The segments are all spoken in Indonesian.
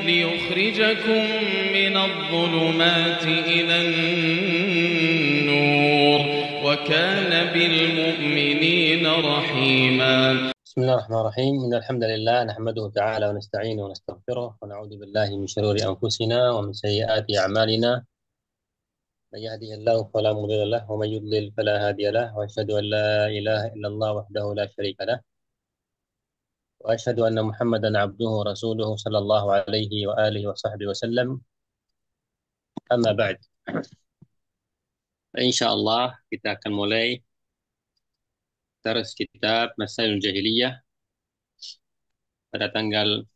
ليخرجكم من الظلمات إلى النور وكان بالمؤمنين رحيما. بسم الله الرحمن الرحيم. إن الحمد لله نحمده تعالى ونستعينه ونستغفره ونعوذ بالله من شرور أنفسنا ومن سيئات أعمالنا. من يهده الله فلا مضل له ومن يضلل فلا هادي له، وأشهد أن لا إله إلا الله وحده لا شريك له، وأشهد أن محمدا عبده ورسوله صلى الله عليه وآله وصحبه وسلم. أما بعد، إن شاء الله kita akan mulai terus kitab Masailul Jahiliyah pada tanggal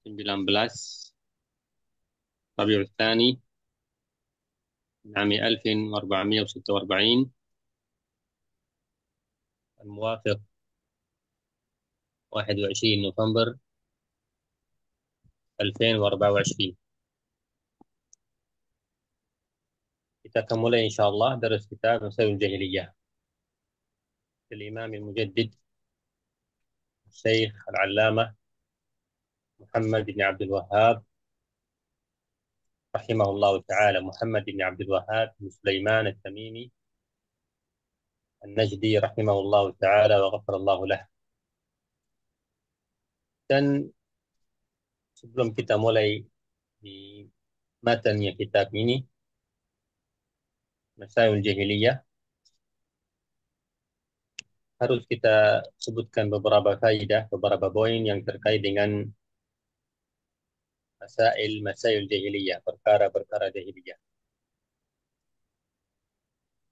19 Rabiul Tsani عام 1446 الموافق 21 November 2024. Kita akan mulai insyaallah dari kitab Masailul Jahiliyah Al-Imam Al-Mujaddid Syekh Al-Allamah Muhammad bin Abdul Wahhab rahimahullah ta'ala, Muhammad bin Abdul Wahhab bin Sulaiman At-Tamimi An-Najdi rahimahullah ta'ala wa ghafarallahu lah. Dan sebelum kita mulai di matanya kitab ini Masailul Jahiliyah, harus kita sebutkan beberapa kaidah, beberapa poin yang terkait dengan masail jahiliyah, perkara-perkara jahiliyah.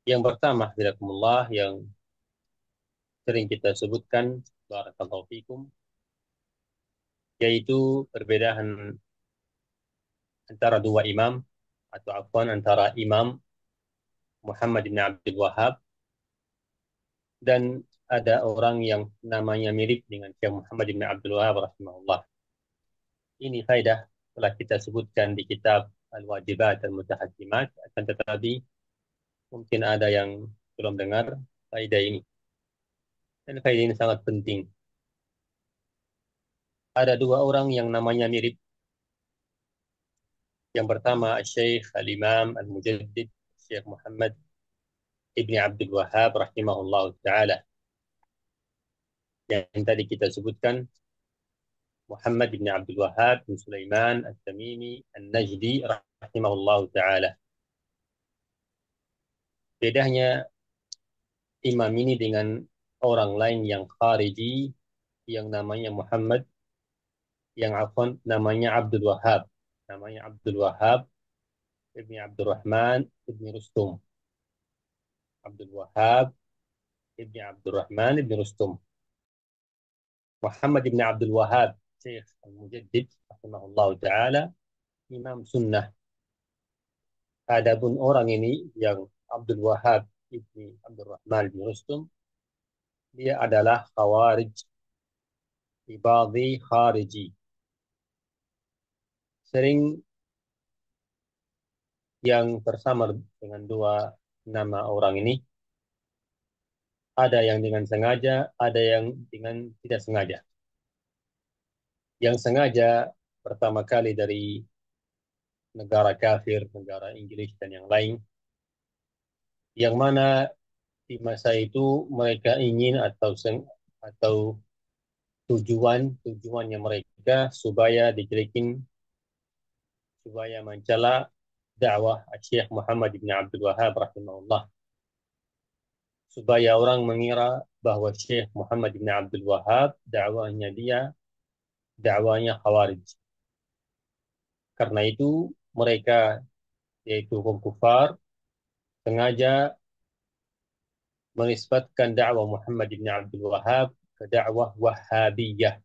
Yang pertama, jazakumullah, yang sering kita sebutkan, barakallahu fikum, yaitu perbedaan antara dua imam, atau afwan antara Imam Muhammad bin Abdul Wahhab dan ada orang yang namanya mirip dengan Syekh Muhammad bin Abdul Wahhab rahimahullah. Ini faedah telah kita sebutkan di kitab Al-Wajibat Al-Mutahakimat, akan tetapi mungkin ada yang belum dengar faedah ini. Dan faedah ini sangat penting. Ada dua orang yang namanya mirip. Yang pertama, Syekh Al-Imam Al-Mujaddid Syekh Muhammad Ibn Abdul Wahhab rahimahullah ta'ala. Yang tadi kita sebutkan, Muhammad bin Abdul Wahhab bin Sulaiman At-Tamimi An-Najdi rahimahullah ta'ala. Bedanya imam ini dengan orang lain yang khariji yang namanya Muhammad, yang afwan namanya Abdul Wahhab. Namanya Abdul Wahhab Ibn Abdurrahman Ibn Rustum. Abdul Wahhab Ibn Abdurrahman Ibn Rustum. Muhammad Ibn Abdul Wahhab Syekh Al-Mujaddid rahimahullah ta'ala, imam sunnah. Adapun orang ini yang Abdul Wahhab Ibn Abdurrahman Ibn Rustum, dia adalah khawarij, ibadhi khariji. Sering yang tersamar dengan dua nama orang ini, ada yang dengan sengaja, ada yang dengan tidak sengaja. Yang sengaja pertama kali dari negara kafir, negara Inggris dan yang lain, yang mana di masa itu mereka ingin atau tujuannya mereka supaya dijelekin, supaya mencela dakwah Syekh Muhammad bin Abdul Wahhab rahimahullah, supaya orang mengira bahwa Syekh Muhammad bin Abdul Wahhab dakwahnya khawarij. Karena itu mereka, yaitu kaum kufar, sengaja menisbatkan dakwah Muhammad bin Abdul Wahhab ke dakwah Wahhabiyah.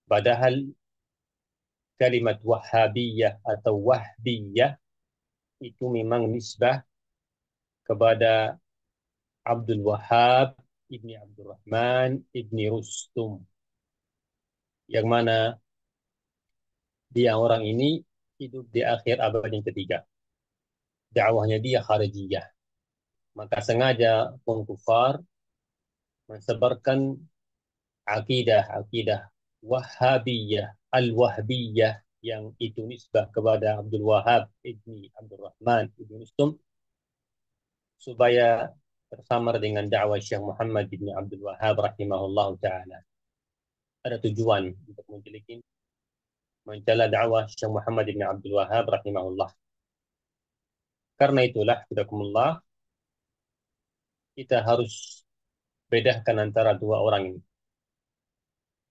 Padahal kalimat Wahhabiyah atau Wahbiyah itu memang nisbah kepada Abdul Wahhab Ibni Abdurrahman Ibni Rustum, yang mana dia orang ini hidup di akhir abad yang ketiga. Dakwahnya dia kharijiyah. Maka sengaja kaum kufar mensebarkan akidah Wahhabiyah, Al-Wahbiyah yang itu nisbah kepada Abdul Wahab ibni Abdul Rahman ibni Rustum supaya tersamar dengan dakwah Syekh Muhammad ibni Abdul Wahab rahimahullah taala. Ada tujuan untuk mencela dakwah Syekh Muhammad ibni Abdul Wahab rahimahullah. Karena itulah, hidakumullah, kita harus bedakan antara dua orang ini.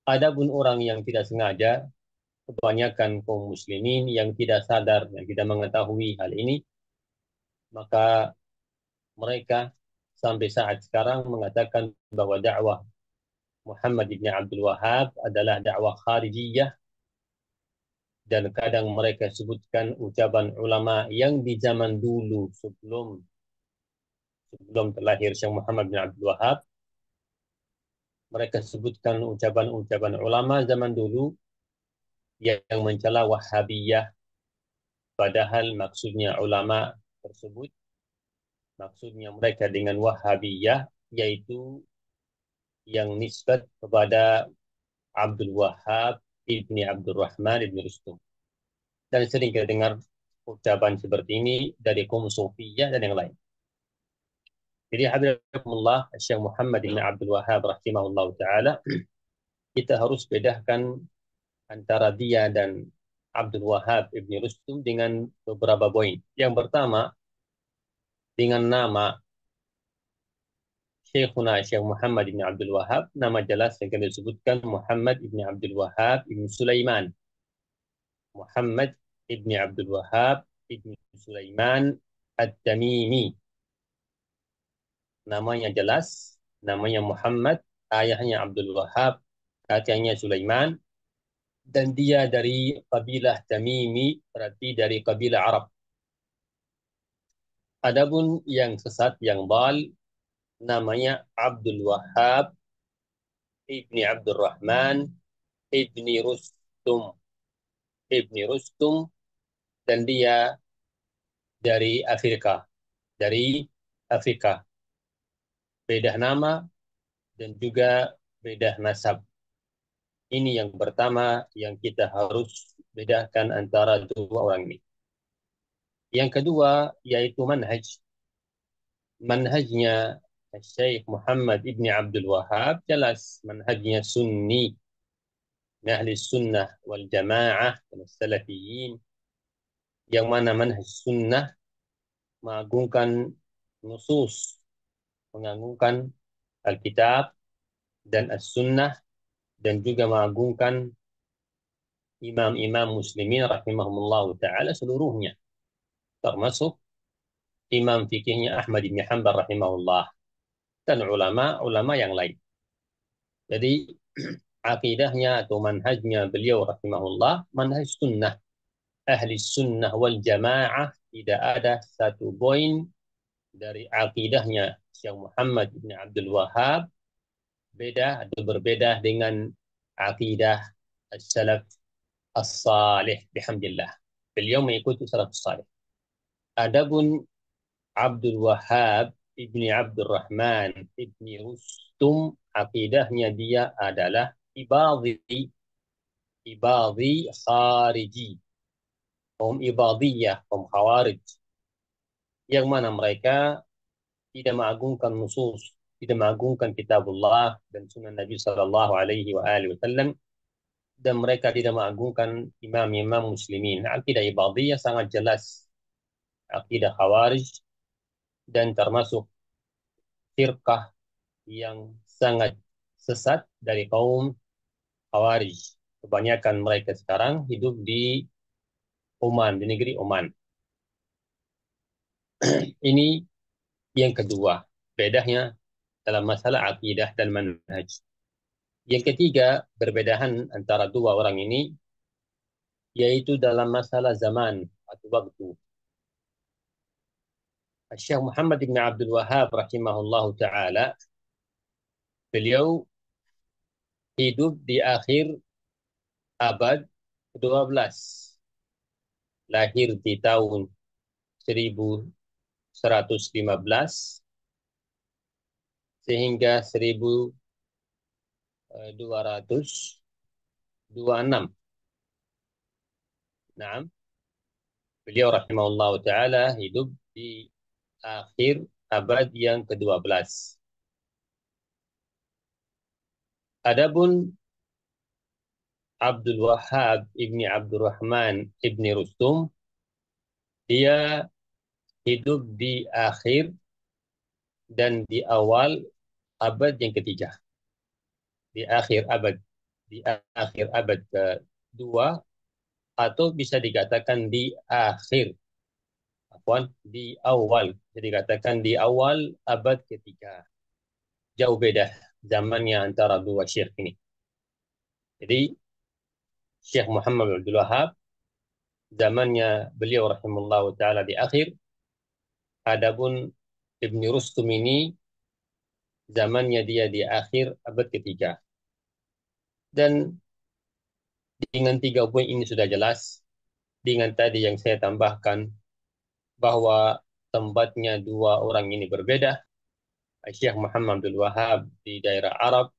Adapun orang yang tidak sengaja, kebanyakan kaum muslimin yang tidak sadar, yang tidak mengetahui hal ini, maka mereka sampai saat sekarang mengatakan bahwa dakwah Muhammad ibn Abdul Wahab adalah dakwah kharijiyah, dan kadang mereka sebutkan ucapan ulama yang di zaman dulu sebelum terlahir Syekh Muhammad bin Abdul Wahab. Mereka sebutkan ucapan-ucapan ulama zaman dulu yang mencela Wahhabiyah, padahal maksudnya ulama tersebut, maksudnya mereka dengan Wahhabiyah yaitu yang nisbat kepada Abdul Wahab ibni Abdul Rahman ibni Rustum. Dan sering kita dengar ucapan seperti ini dari kaum Sufiyah dan yang lain. Jadi hadirullah Syekh Muhammad bin Abdul Wahab rahimahullah taala, kita harus bedakan antara dia dan Abdul Wahab ibni Rustum dengan beberapa poin. Yang pertama, dengan nama Syekhuna Syekh Muhammad ibn Abdul Wahab, nama jelas yang kita sebutkan Muhammad ibn Abdul Wahab ibn Sulaiman. Muhammad ibn Abdul Wahab ibn Sulaiman At-Tamimi. Namanya jelas, namanya Muhammad, ayahnya Abdul Wahab, kakeknya Sulaiman, dan dia dari kabilah Tamimi, berarti dari kabilah Arab. Adapun yang sesat, yang bal, namanya Abdul Wahab ibni Abdul Rahman ibni Rustum. Ibni Rustum, dan dia dari Afrika. Dari Afrika. Beda nama dan juga beda nasab. Ini yang pertama yang kita harus bedakan antara dua orang ini. Yang kedua yaitu manhaj. Manhajnya Syekh Muhammad ibn Abdul Wahab jelas manhajnya sunni, ahli sunnah wal jamaah dan salafiyin, yang mana manhaj sunnah mengagungkan nusus, mengagungkan Alkitab dan As-Sunnah, dan juga mengagungkan imam-imam muslimin rahimahumullah ta'ala seluruhnya, termasuk imam fikihnya Ahmad bin Hanbal rahimahullah, dan ulama-ulama yang lain. Jadi akidahnya atau manhajnya beliau rahimahullah, manhaj sunnah, ahli sunnah wal jamaah. Tidak ada satu poin dari akidahnya Syekh Muhammad bin Abdul Wahab beda atau berbeda dengan akidah as-salaf as-salih bihamdillah. Beliau mengikuti salaf as-salih. Adapun Abdul Wahab ibni Abdul Rahman ibni Rustum, akidahnya dia adalah ibadhi khariji, kaum ibadiyah, kaum khawarij, yang mana mereka tidak mengagungkan nusus, tidak mengagungkan kitabullah dan sunnah Nabi sallallahu alaihi wasallam, dan mereka tidak mengagungkan imam-imam muslimin. Akidah ibadiyah sangat jelas, akidah khawarij, dan termasuk firqah yang sangat sesat dari kaum khawarij. Kebanyakan mereka sekarang hidup di Oman, di negeri Oman. Ini yang kedua, bedanya dalam masalah akidah dan manhaj. Yang ketiga, perbedaan antara dua orang ini yaitu dalam masalah zaman atau waktu. Syekh Muhammad bin Abdul Wahab rahimahullahu taala, beliau hidup di akhir abad 12. Lahir di tahun 1115 sehingga 1200 26. Nah, beliau rahimahullah taala hidup di akhir abad yang ke-12. Adapun Abdul Wahhab ibni Abdurrahman ibni Rustum, dia hidup di akhir dan di awal abad yang ketiga. Di akhir abad, di akhir abad kedua, atau bisa dikatakan di akhir, di awal, bisa dikatakan di awal abad ketiga. Jauh beda zamannya antara dua syekh ini. Jadi Syekh Muhammad bin Abdul Wahab, zamannya beliau rahimahullah taala di akhir. Adapun Ibni Rustum ini zamannya dia di akhir abad ketiga. Dan dengan tiga poin ini sudah jelas. Dengan tadi yang saya tambahkan bahwa tempatnya dua orang ini berbeda. Syekh Muhammad Abdul Wahab di daerah Arab,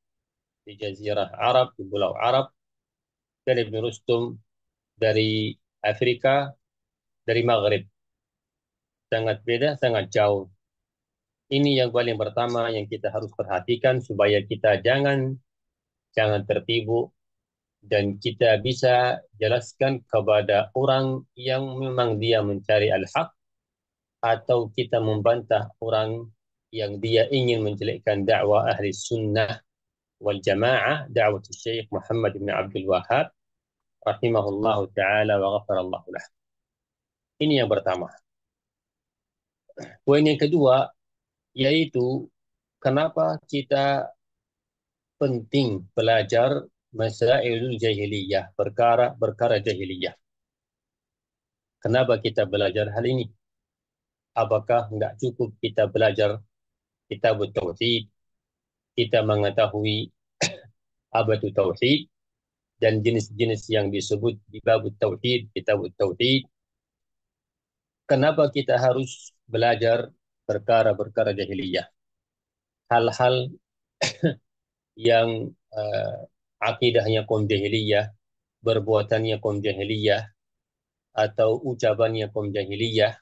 di Jazirah Arab, di Pulau Arab, dan Ibn Rustum dari Afrika, dari Maghrib. Sangat beda, sangat jauh. Ini yang paling pertama yang kita harus perhatikan supaya kita jangan tertipu dan kita bisa jelaskan kepada orang yang memang dia mencari al-haq, atau kita membantah orang yang dia ingin menjelekkan dakwah ahli sunnah wal jamaah, dakwah Syekh Muhammad bin Abdul Wahhab rahimahullahu taala wa ghafarallahu lah. Ini yang pertama. Poin yang kedua yaitu kenapa kita penting belajar masailul jahiliyah, perkara jahiliyah. Kenapa kita belajar hal ini? Apakah enggak cukup kita belajar kitab tauhid, kita mengetahui apa itu tauhid dan jenis-jenis yang disebut di bab tauhid, kitab tauhid? Kenapa kita harus belajar perkara-perkara jahiliyah? Hal-hal yang akidahnya kaum jahiliyah, perbuatannya kaum jahiliyah, atau ucapannya kaum jahiliyah,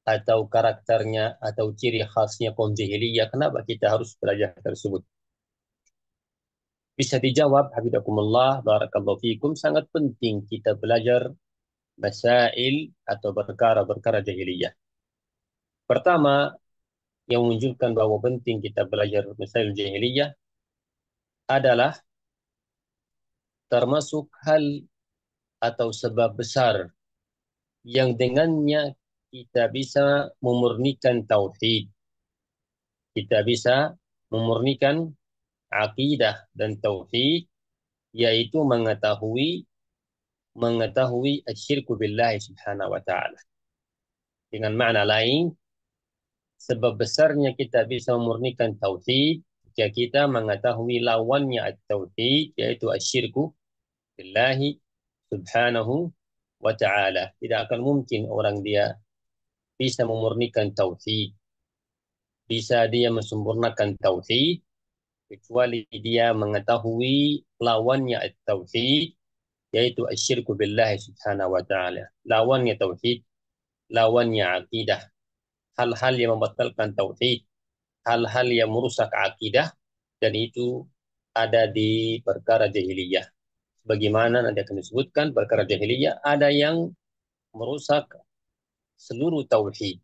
atau karakternya atau ciri khasnya kaum jahiliyah. Kenapa kita harus belajar tersebut? Bisa dijawab, hafizakumullah, barakallahu fikum, sangat penting kita belajar masail atau perkara-perkara jahiliyah. Pertama, yang menunjukkan bahwa penting kita belajar masail jahiliyah adalah termasuk hal atau sebab besar yang dengannya kita bisa memurnikan tauhid, kita bisa memurnikan akidah dan tauhid, yaitu mengetahui asyirku billahi subhanahu wa ta'ala. Dengan makna lain, sebab besarnya kita bisa memurnikan tauhid jika kita mengetahui lawannya at-tauhid, yaitu asyirku billahi subhanahu wa ta'ala. Tidak akan mungkin orang dia bisa memurnikan tauhid, bisa dia mesempurnakan tauhid, kecuali dia mengetahui lawannya at-tauhid, yaitu asyirku billahi subhanahu wa ta'ala. Lawannya tauhid, lawannya akidah. Hal-hal yang membatalkan tauhid, hal-hal yang merusak akidah, dan itu ada di perkara jahiliyah. Bagaimana nanti akan disebutkan perkara jahiliyah, ada yang merusak seluruh tauhid,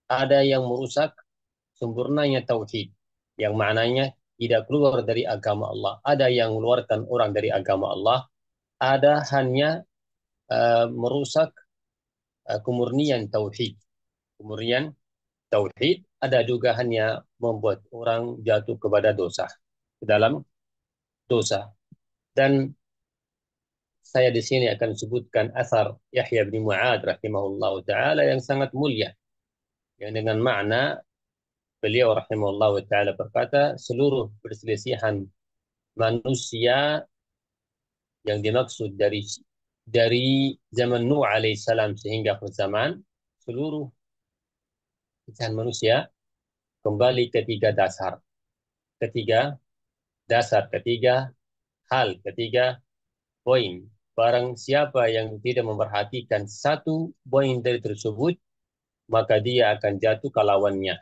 ada yang merusak sempurnanya tauhid, yang maknanya tidak keluar dari agama Allah. Ada yang mengeluarkan orang dari agama Allah, ada hanya merusak kemurnian tauhid. Kemurnian tauhid, ada juga hanya membuat orang jatuh kepada dosa, ke dalam dosa. Dan saya di sini akan sebutkan asar Yahya bin Mu'ad rahimahullah taala yang sangat mulia, yang dengan makna beliau rahimahullah taala berkata, seluruh perselisihan manusia yang dimaksud dari zaman Nuh alaihissalam sehingga akhir zaman, seluruh perselisihan manusia kembali ke ketiga dasar, ketiga hal, ketiga poin. Barang siapa yang tidak memperhatikan satu poin dari tersebut, maka dia akan jatuh ke lawannya.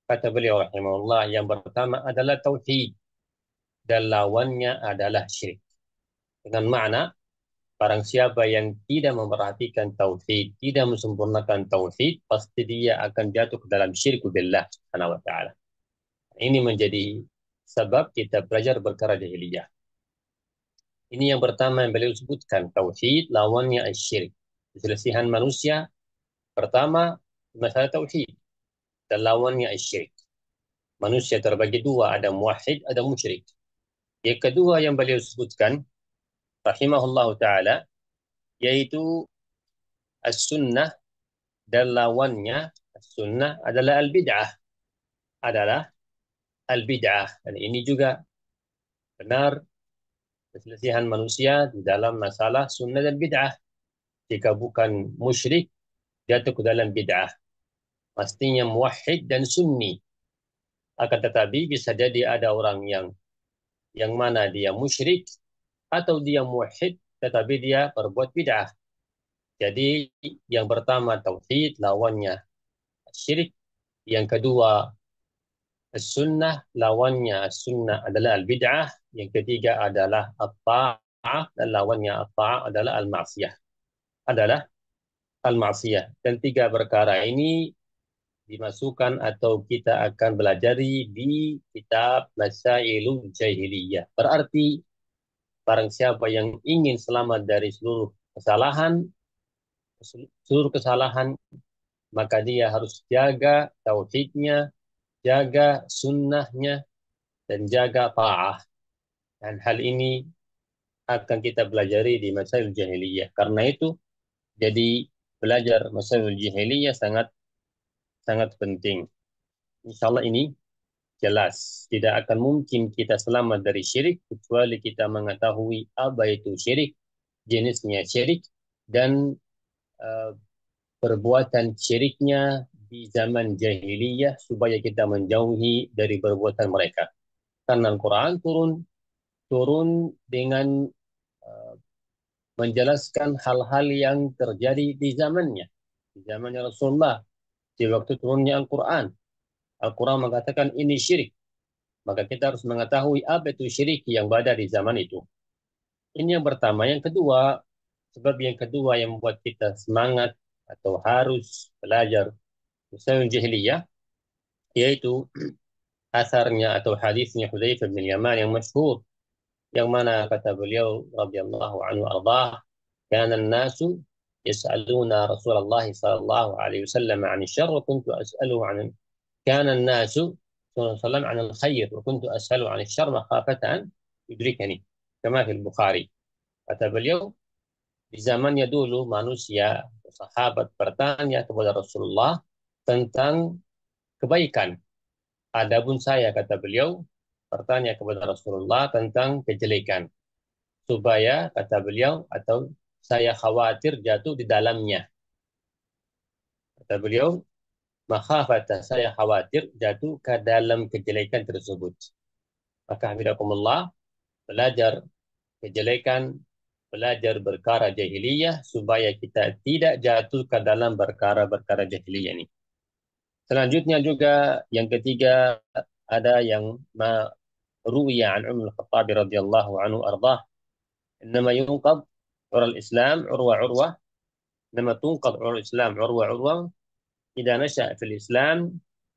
Kata beliau rahimahullah, yang pertama adalah tauhid dan lawannya adalah syirik. Dengan makna, barang siapa yang tidak memperhatikan tauhid, tidak mesempurnakan tauhid, pasti dia akan jatuh ke dalam syirik billah subhanahu wa ta'ala. Ini menjadi sebab kita belajar perkara jahiliyah. Ini yang pertama yang beliau sebutkan, tauhid lawannya syirik. Perselisihan manusia pertama masalah tauhid dan lawannya syirik. Manusia terbagi dua, ada muwahhid, ada musyrik. Yang kedua yang beliau sebutkan, rahimahullah ta'ala, yaitu as-sunnah dan lawannya as-sunnah adalah al-bid'ah. Adalah al-bid'ah. Dan ini juga benar perselisihan manusia di dalam masalah sunnah dan bid'ah. Jika bukan musyrik, jatuh ke dalam bid'ah. Pastinya muwahhid dan sunni. Akan tetapi bisa jadi ada orang yang mana dia musyrik atau dia muwahhid tetapi dia berbuat bid'ah. Jadi yang pertama tauhid lawannya syirik, yang kedua sunnah lawannya sunnah adalah al-bid'ah, yang ketiga adalah at-ta'ah dan lawannya at-ta'ah adalah al-ma'siyah. Adalah al-ma'siyah. Dan tiga perkara ini dimasukkan atau kita akan belajari di kitab Masailul Jahiliyah. Berarti barang siapa yang ingin selamat dari seluruh kesalahan, maka dia harus jaga tauhidnya, jaga sunnahnya, dan jaga ta'ah. Dan hal ini akan kita pelajari di Masailul Jahiliyah. Karena itu, jadi belajar Masailul Jahiliyah sangat sangat penting. Insya Allah ini jelas. Tidak akan mungkin kita selamat dari syirik kecuali kita mengetahui apa itu syirik, jenisnya syirik, dan uh, perbuatan syiriknya di zaman jahiliyah supaya kita menjauhi dari perbuatan mereka. Karena Al-Quran turun dengan uh, menjelaskan hal-hal yang terjadi di zamannya. Di zamannya Rasulullah, di waktu turunnya Al-Quran. Al-Quran mengatakan ini syirik. Maka kita harus mengetahui apa itu syirik yang ada di zaman itu. Ini yang pertama. Yang kedua, sebab yang kedua yang membuat kita semangat atau harus belajar usul jahiliyah, yaitu asarnya atau hadisnya Hudzaifah bin Yaman yang masyhur, yang mana kata beliau radhiyallahu anhu ardah, kana an-nasu yas'aluna Rasulullah sallallahu alaihi wasallam 'an syarr wa kuntu as'aluhu 'an kana an-nasu sallallahu alaihi 'an al-khair wa kuntu as'aluhu 'an asy-syarr makhafatan yudrikani kama fi al-Bukhari. Kata beliau, di zamannya dulu manusia, sahabat bertanya kepada Rasulullah tentang kebaikan. Adapun saya, kata beliau, bertanya kepada Rasulullah tentang kejelekan. Supaya, kata beliau, atau saya khawatir jatuh di dalamnya. Kata beliau, makhafata, saya khawatir jatuh ke dalam kejelekan tersebut. Maka hafizakumullah, belajar kejelekan, belajar perkara jahiliyah supaya kita tidak jatuh ke dalam perkara-perkara jahiliyah ini. Selanjutnya juga yang ketiga ada yang ruwiya an Umar Al-Khattab radhiyallahu anhu ardah, innama yunqad ura al-Islam urwa urwa, innama tunqad ura al-Islam urwa urwa idza nasha fi al-Islam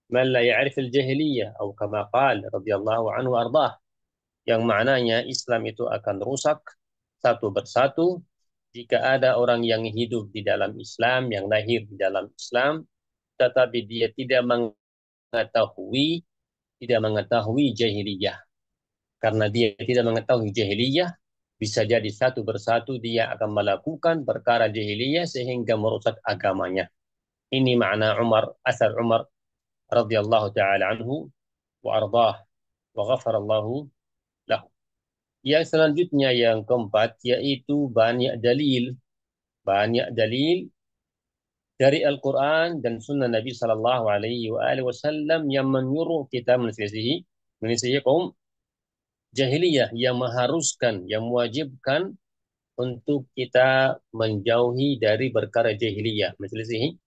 man la ya'rif al-jahiliyah atau kama qala radhiyallahu anhu ardah, yang maknanya Islam itu akan rusak satu persatu jika ada orang yang hidup di dalam Islam, yang lahir di dalam Islam, tetapi dia tidak mengetahui jahiliyah. Karena dia tidak mengetahui jahiliyah, bisa jadi satu persatu dia akan melakukan perkara jahiliyah sehingga merusak agamanya. Ini makna asar Umar radhiyallahu taala anhu wa ardah wa ghafarallahu lahu. Yang selanjutnya yang keempat yaitu banyak dalil dari Al-Quran dan Sunnah Nabi Sallallahu Alaihi Wasallam yang menyuruh kita menyelisihi kaum jahiliyah, yang mengharuskan, yang mewajibkan untuk kita menjauhi dari perkara jahiliyah, menyelisih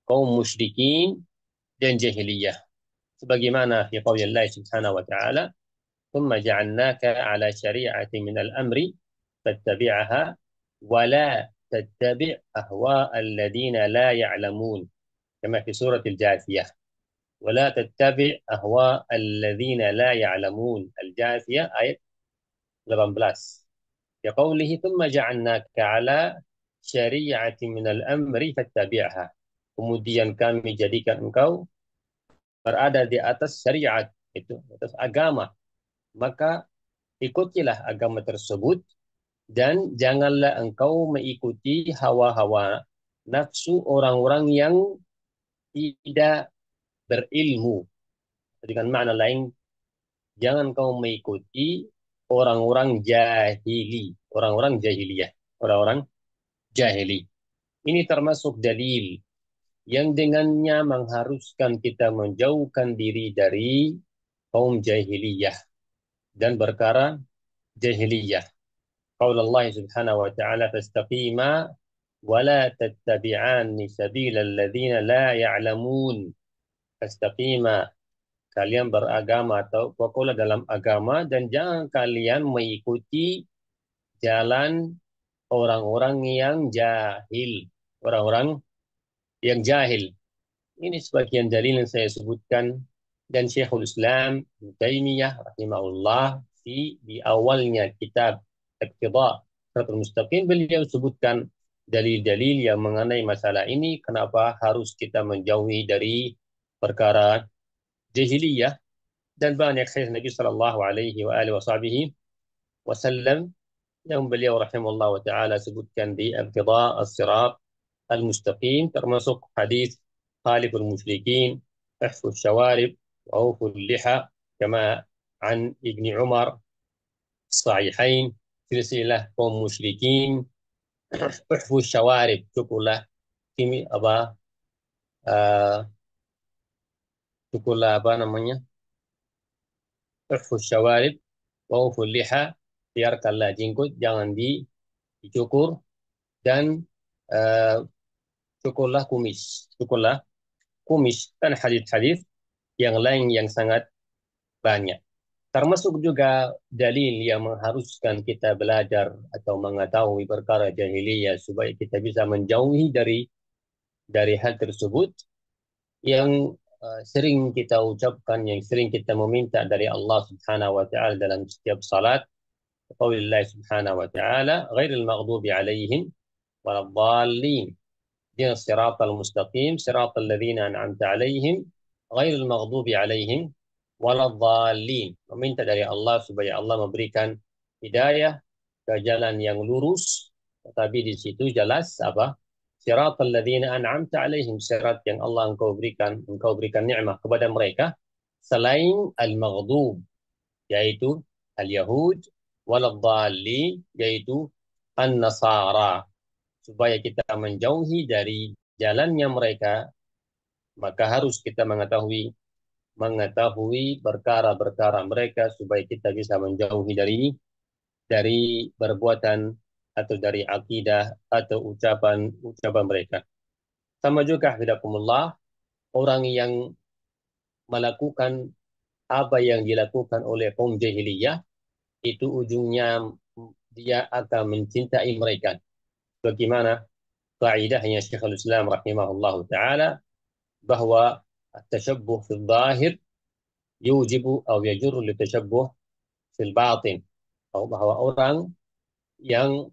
kaum musyrikin dan jahiliyah. Sebagaimana fi qauli Allah Subhanahu wa taala, "Tsumma ja'alnaka 'ala syari'atin minal amri fattabi'aha wa la tattabi' ahwa'al ladzina la ya'lamun." Kama fi surah Al-Jathiyah. "Wa la tattabi' ahwa'al ladzina la ya'lamun." Al-Jathiyah ayat 18. Ya qawlihi thumma ja'alnaka ala syari'ati minal amri fattabi'ha. Kemudian kami jadikan engkau berada di atas syariat, itu atas agama. Maka ikutilah agama tersebut dan janganlah engkau mengikuti hawa-hawa nafsu orang-orang yang tidak berilmu. Dengan makna lain, jangan kau mengikuti orang-orang jahili, orang-orang jahiliyah, orang-orang jahili. Ini termasuk dalil yang dengannya mengharuskan kita menjauhkan diri dari kaum jahiliyah dan perkara jahiliyah. Qaul Allah Subhanahu wa taala, "Fastaqima wa la tattabi'anni sabilal ladzina la ya'lamun." Fastaqima, kalian beragama atau pokoklah dalam agama dan jangan kalian mengikuti jalan orang-orang yang jahil, orang-orang yang jahil. Ini sebagian dalil yang saya sebutkan dan Syekhul Islam Ibnu Taimiyah rahimahullah di awalnya kitab Iqtida' Shiratal Mustaqim beliau sebutkan dalil-dalil yang mengenai masalah ini, kenapa harus kita menjauhi dari perkara jahiliyah, dan banyak hadis Nabi sallallahu alaihi wa alihi wasallam yang beliau rahimahullah wa taala sebutkan di Iqtida' As-Sirat Al-Mustaqim, termasuk hadis Khaliful Musyrikin, Ihfuz Syawarib, wa Awful Liha, kama an Ibni Umar, Sahihain, silsilah kaum musyrikin, Ihfuz Syawarib, cukuplah kimi apa cukuplah apa namanya, Ihfuz Syawarib, wa Awful Liha, biarkanlah jenggot jangan dicukur, dan uh, cukurlah kumis, cukurlah kumis, dan hadis-hadis yang lain yang sangat banyak. Termasuk juga dalil yang mengharuskan kita belajar atau mengetahui perkara jahiliyah supaya kita bisa menjauhi dari hal tersebut yang sering kita ucapkan, yang sering kita meminta dari Allah Subhanahu wa taala dalam setiap salat. Qaulillah Subhanahu wa taala, "Ghairil maghdubi 'alaihim waladdallin." Dia siratal mustaqim, siratal ladzina an'amta 'alaihim, ghairil maghdubi 'alaihim waladhdallin. Meminta dari Allah supaya Allah memberikan hidayah ke jalan yang lurus, tetapi di situ jelas apa? Siratal ladzina an'amta 'alaihim, sirat yang Allah engkau berikan nikmat kepada mereka, selain al-maghdub yaitu al-yahud, waladhdallin yaitu an-nasara. Supaya kita menjauhi dari jalannya mereka, maka harus kita mengetahui perkara-perkara mereka supaya kita bisa menjauhi dari perbuatan atau dari akidah atau ucapan mereka. Sama juga hidakumullah, orang yang melakukan apa yang dilakukan oleh kaum jahiliyah, itu ujungnya dia akan mencintai mereka. Bagaimana kaidahnya Syekhul Islam rahimahullah taala, bahwa at-tashabbuh fil zahir yujibu atau yajurru litashabbuh fil batin, atau bahwa orang yang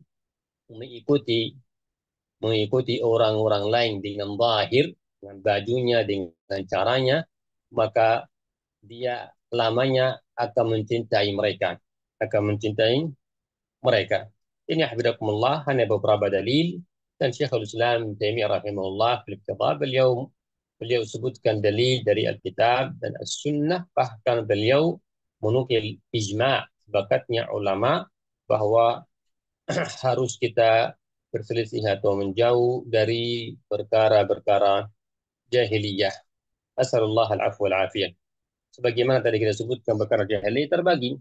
mengikuti orang-orang lain dengan zahir, dengan bajunya, dengan caranya, maka dia lamanya akan mencintai mereka. Ini hafizakumullah hanya beberapa dalil, dan Syekhul Islam Taimiyah rahimahullah fil Iqtida' beliau sebutkan dalil dari Alkitab dan As-Sunnah, bahkan beliau menukil ijma' sepakatnya ulama bahwa harus kita berselisih atau menjauh dari perkara-perkara jahiliyah. Asalullah al-afwa wal-afiyah. Sebagaimana tadi kita sebutkan, perkara jahiliyah terbagi.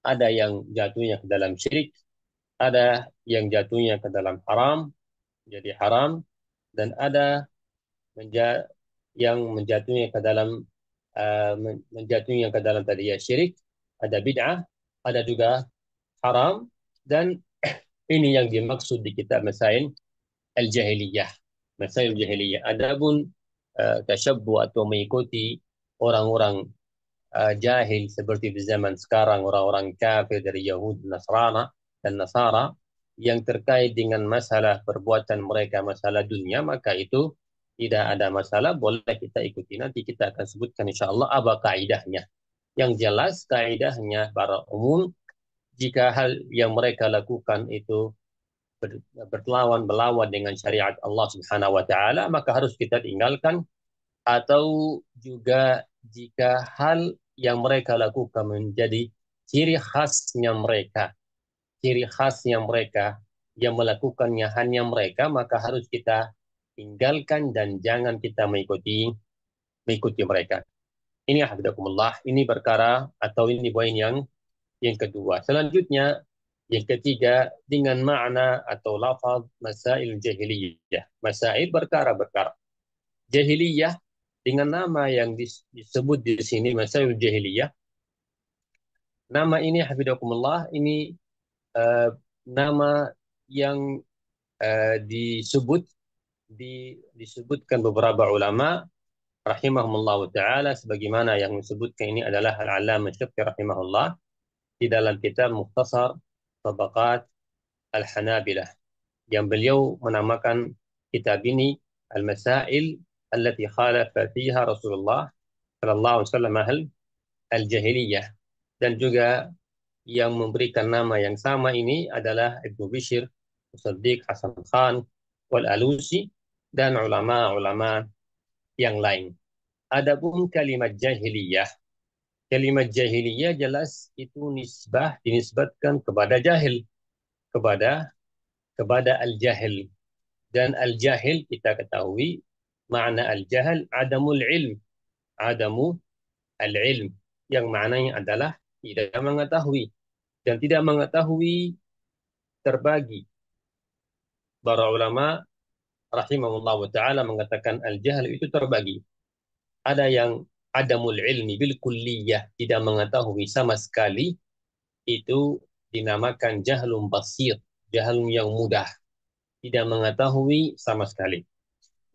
Ada yang jatuhnya ke dalam syirik, Ada yang jatuhnya ke dalam haram, jadi haram, dan ada menja yang menjatuhnya ke dalam menjatuhnya ke dalam tadi ya syirik, ada bid'ah, ada juga haram, dan ini yang dimaksud di kitab Masail al-Jahiliyah. Masail al-Jahiliyah. Adapun tasyabbuh atau mengikuti orang-orang jahil seperti di zaman sekarang, orang-orang kafir dari Yahudi dan Nasara yang terkait dengan masalah perbuatan mereka, masalah dunia, maka itu tidak ada masalah, boleh kita ikuti. Nanti kita akan sebutkan insya Allah apa kaidahnya. Yang jelas kaidahnya para umum, jika hal yang mereka lakukan itu berlawan melawan dengan syariat Allah Subhanahu wa taala, maka harus kita tinggalkan. Atau juga jika hal yang mereka lakukan menjadi ciri khasnya mereka yang melakukannya hanya mereka, maka harus kita tinggalkan dan jangan kita mengikuti mereka. Ini hafizakumullah, ini perkara atau ini poin yang kedua. Selanjutnya yang ketiga, dengan makna atau lafaz masail jahiliyah. Masail berkara-berkara. Jahiliyah dengan nama yang disebut di sini masail jahiliyah. Nama ini hafizakumullah, ini nama yang disebut disebutkan beberapa ulama rahimahumullah taala, sebagaimana yang disebutkan ini adalah al-allamah Syafii rahimahullah di dalam kitab Mukhtasar Tabaqat Al-Hanabilah, yang beliau menamakan kitab ini Al-Masail allati khalafa fiha Rasulullah sallallahu alaihi wasallam al-jahiliyah. Dan juga yang memberikan nama yang sama ini adalah Ibnu Bishr, Musaddiq Hasan Khan, Wal Alusi, dan ulama-ulama yang lain. Adapun kalimat jahiliyah jelas itu dinisbatkan kepada jahil, kepada al-jahil. Dan al-jahil kita ketahui makna al-jahil adamu al-ilm, yang maknanya adalah tidak mengetahui. Dan tidak mengetahui terbagi. Para ulama rahimahullah ta'ala mengatakan al-jahl itu terbagi. Ada yang adamul ilmi bil kulliyah, tidak mengetahui sama sekali, itu dinamakan jahlun basir, jahlun yang mudah, tidak mengetahui sama sekali.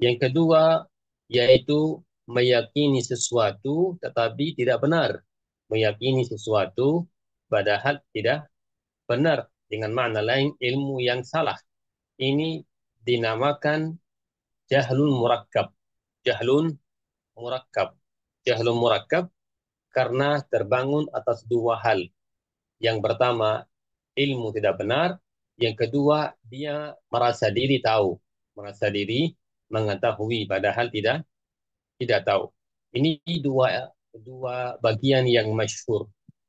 Yang kedua, yaitu meyakini sesuatu tetapi tidak benar. Meyakini sesuatu padahal tidak benar. Dengan makna lain, ilmu yang salah. Ini dinamakan jahlun murakkab. Jahlun murakkab. Jahlun murakkab karena terbangun atas dua hal. Yang pertama, ilmu tidak benar. Yang kedua, dia merasa diri tahu. Merasa diri mengetahui padahal tidak tahu. Ini dua bagian yang masyhur.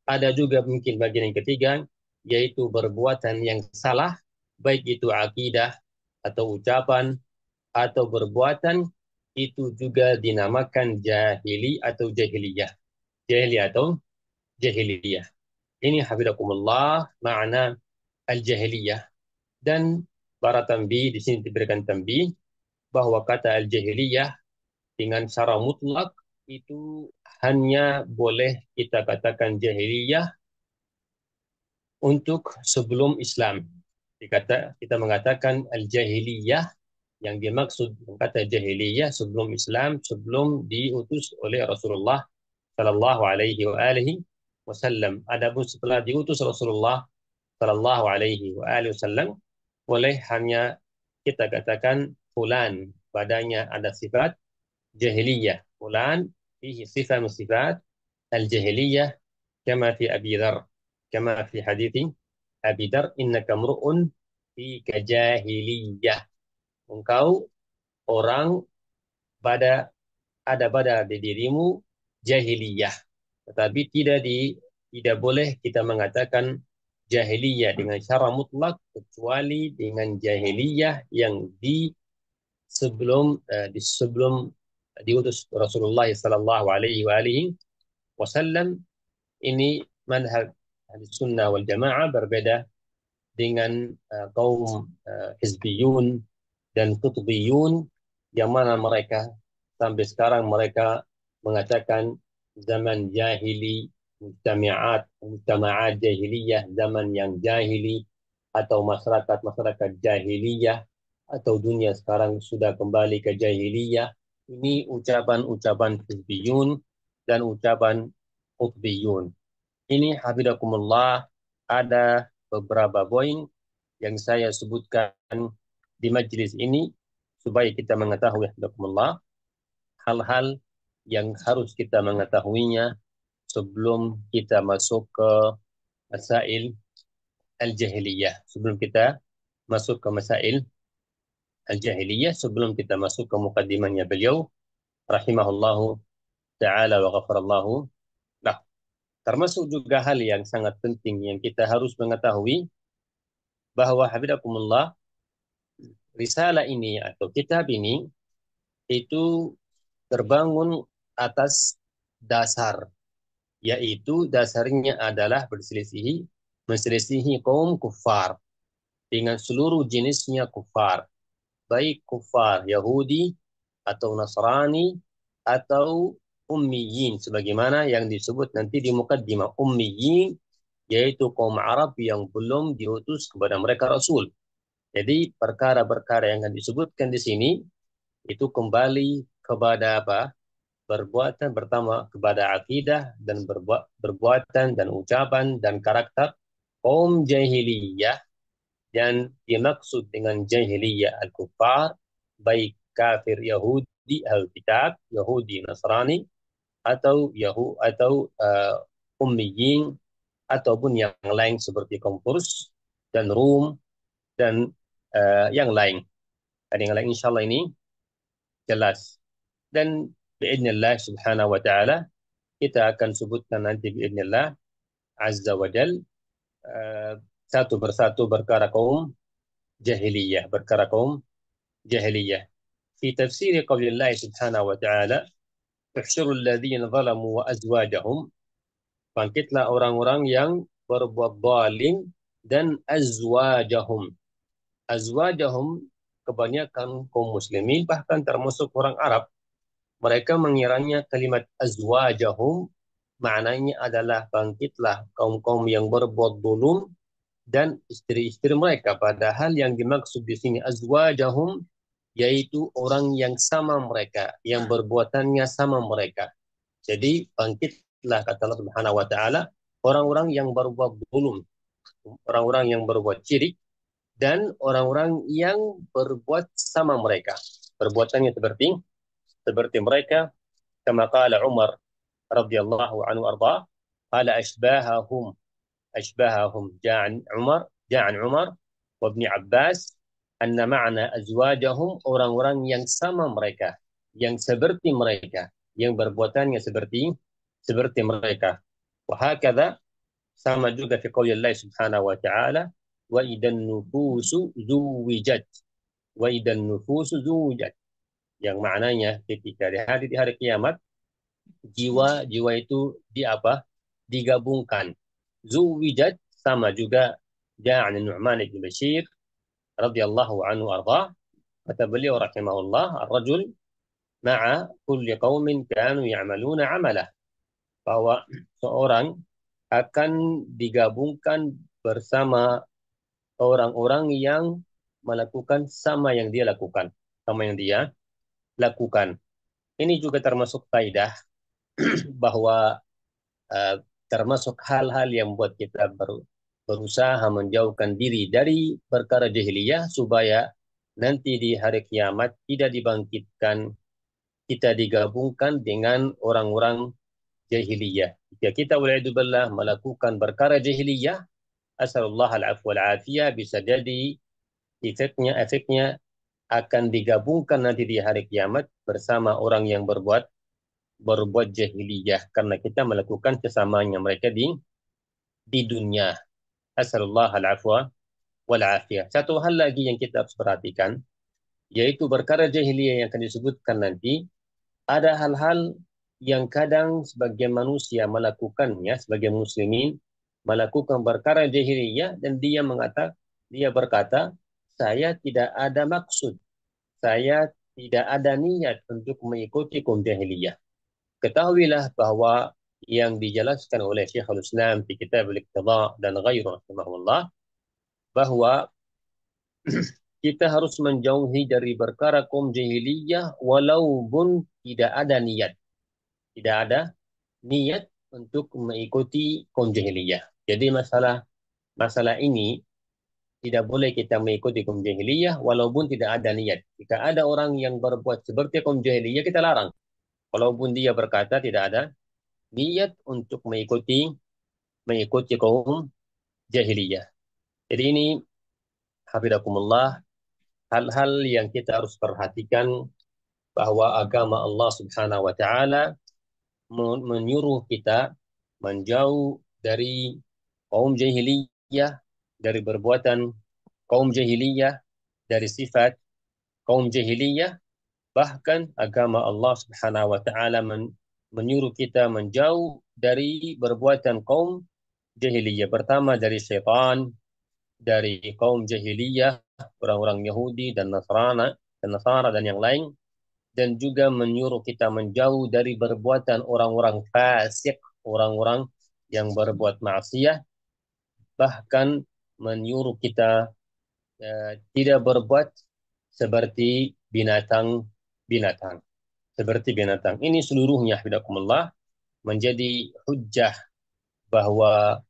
Ada juga mungkin bagian yang ketiga, yaitu perbuatan yang salah, baik itu akidah atau ucapan atau perbuatan, itu juga dinamakan jahili atau jahiliyah. Jahili atau jahiliyah. Ini hafizakumullah makna al-jahiliyah. Dan para tanbih di sini diberikan tanbih bahwa kata al-jahiliyah dengan secara mutlak itu hanya boleh kita katakan jahiliyah untuk sebelum Islam. Kita mengatakan al-jahiliyah, yang dimaksud kata jahiliyah sebelum Islam, sebelum diutus oleh Rasulullah sallallahu alaihi wasallam. Adapun setelah diutus Rasulullah sallallahu alaihi wasallam, boleh hanya kita katakan fulan, padanya ada sifat jahiliyah. Fulan fihi sifat min sifat al-jahiliyah, kama fi Abi Dzar, kama fi hadithi Abi Dzar, innaka mru'un fi kajahiliyah. Engkau orang ada pada dirimu jahiliyah. Tetapi tidak boleh kita mengatakan jahiliyah dengan secara mutlak kecuali dengan jahiliyah yang sebelum diutus Rasulullah sallallahu alaihi wasallam. Ini manhaj Ahlus Sunnah wal Jamaah berbeda dengan kaum Hizbiyun dan Qutbiyun, yang mana mereka sampai sekarang mereka mengatakan zaman jahili, mujtama'at jahiliyah, zaman yang jahili, atau masyarakat-masyarakat jahiliyah, atau dunia sekarang sudah kembali ke jahiliyah. Ini ucapan-ucapan Hizbiyun dan ucapan Qutbiyun. Ini hafizakumullah, ada beberapa poin yang saya sebutkan di majelis ini supaya kita mengetahui hafizakumullah hal-hal yang harus kita mengetahuinya sebelum kita masuk ke masail al-jahiliyah. Sebelum kita masuk ke masail al-jahiliyah, sebelum kita masuk ke mukaddimahnya beliau rahimahullahu ta'ala wa ghafarallahu. Nah, termasuk juga hal yang sangat penting yang kita harus mengetahui bahwa hafizakumullah, risalah ini atau kitab ini itu terbangun atas dasar, yaitu dasarnya adalah menselisihi kaum kufar dengan seluruh jenisnya kufar, baik kufar Yahudi atau Nasrani atau ummiyin, sebagaimana yang disebut nanti di mukaddimah. Ummiyin yaitu kaum Arab yang belum diutus kepada mereka Rasul. Jadi perkara-perkara yang akan disebutkan di sini itu kembali kepada apa? Perbuatan pertama, kepada akidah dan perbuatan dan ucapan dan karakter kaum jahiliyah, dan dimaksud dengan jahiliyah al-kuffar baik kafir Yahudi al-kitab, Yahudi Nasrani, atau ummiyin, ataupun yang lain seperti kaum Furs dan Rum dan yang lain. Ada yang lain insyaallah ini jelas. Dan biidznillah subhanahu wa ta'ala kita akan sebutkan nanti biidznillah azza wa jal satu persatu perkara kaum jahiliyah. Fi tafsir qaulillah subhanahu wa ta'ala, ihsyurul ladzina zalamu wa azwajahum, bangkitlah orang-orang yang berbuat zalim dan azwajahum. Azwajahum kebanyakan kaum muslimin, bahkan termasuk orang Arab, mereka mengiranya kalimat azwajahum maknanya adalah bangkitlah kaum-kaum yang berbuat zulum dan istri-istri mereka. Padahal yang dimaksud di sini azwajahum yaitu orang yang sama mereka, yang berbuatannya sama mereka. Jadi bangkitlah, kata Allah Subhanahu wa taala, orang-orang yang berbuat zulum, orang-orang yang berbuat syirik, dan orang-orang yang berbuat sama mereka. Perbuatannya seperti mereka, kama qala Umar radhiyallahu anhu arda, qala ashbahahum ja'an Umar wa Ibn Abbas anna ma'na azwajahum, orang-orang yang sama mereka, yang seperti mereka, yang berbuatannya seperti mereka. Wa hakadha, sama juga fi qaulillah subhanahu wa ta'ala, wa idan nufusu zuwijat, wa idan nufusu zuwijat, yang maknanya ketika di hari kiamat jiwa-jiwa itu digabungkan. Zuwijat sama juga ja'an Nu'man bin Bashir radhiyallahu anhu arda, kata beliau rahimahullah, ar-rajul ma'a kulli qaumin kanu ya'maluna 'amalah, bahwa seorang akan digabungkan bersama orang-orang yang melakukan sama yang dia lakukan. Ini juga termasuk kaidah bahwa termasuk hal-hal yang buat kita berusaha menjauhkan diri dari perkara jahiliyah supaya nanti di hari kiamat tidak dibangkitkan, kita digabungkan dengan orang-orang jahiliyah. Jika kita wala'idzubillah melakukan perkara jahiliyah, asalullah al-afwa wal-afiyah, bisa jadi efeknya akan digabungkan nanti di hari kiamat bersama orang yang berbuat jahiliyah, karena kita melakukan kesamaan yang mereka di dunia. Asalullah al-afwa wal-afiyah. Satu hal lagi yang kita harus perhatikan, yaitu perkara jahiliyah yang akan disebutkan nanti, ada hal-hal yang kadang sebagian manusia melakukannya, sebagian muslimin melakukan perkara jahiliyah, dan dia Dia berkata, saya tidak ada maksud, saya tidak ada niat untuk mengikuti kaum jahiliyah. Ketahuilah bahwa yang dijelaskan oleh Syekhul Islam di kitab Al-Iqtida dan ghairu rahimahullah, bahwa kita harus menjauhi dari perkara kaum jahiliyah walaupun tidak ada niat. Tidak ada niat untuk mengikuti kaum jahiliyah. Jadi masalah masalah ini tidak boleh kita mengikuti kaum jahiliyah walaupun tidak ada niat. Jika ada orang yang berbuat seperti kaum jahiliyah, kita larang. Walaupun dia berkata tidak ada niat untuk mengikuti kaum jahiliyah. Jadi ini hafizakumullah, hal-hal yang kita harus perhatikan, bahwa agama Allah Subhanahu wa taala menyuruh kita menjauh dari kaum jahiliyah, dari perbuatan kaum jahiliyah, dari sifat kaum jahiliyah. Bahkan agama Allah Subhanahu wa taala menyuruh kita menjauh dari perbuatan kaum jahiliyah. Pertama dari syaitan, dari kaum jahiliyah, orang-orang Yahudi dan Nasara dan yang lain, dan juga menyuruh kita menjauh dari perbuatan orang-orang fasik, orang-orang yang berbuat maksiat, bahkan menyuruh kita tidak berbuat seperti binatang-binatang. Seperti binatang. Ini seluruhnya, hidakumullah, menjadi hujjah bahwa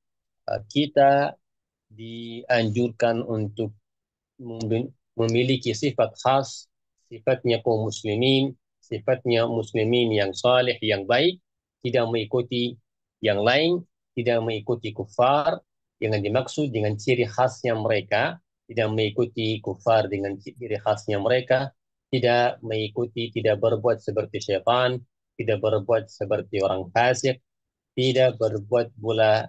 kita dianjurkan untuk memiliki sifat khas, sifatnya kaum muslimin, sifatnya muslimin yang saleh, yang baik, tidak mengikuti yang lain, tidak mengikuti kufar, dengan dimaksud dengan ciri khasnya mereka, tidak mengikuti kufar dengan ciri khasnya mereka, tidak mengikuti, tidak berbuat seperti syaitan, tidak berbuat seperti orang fasik, tidak berbuat pula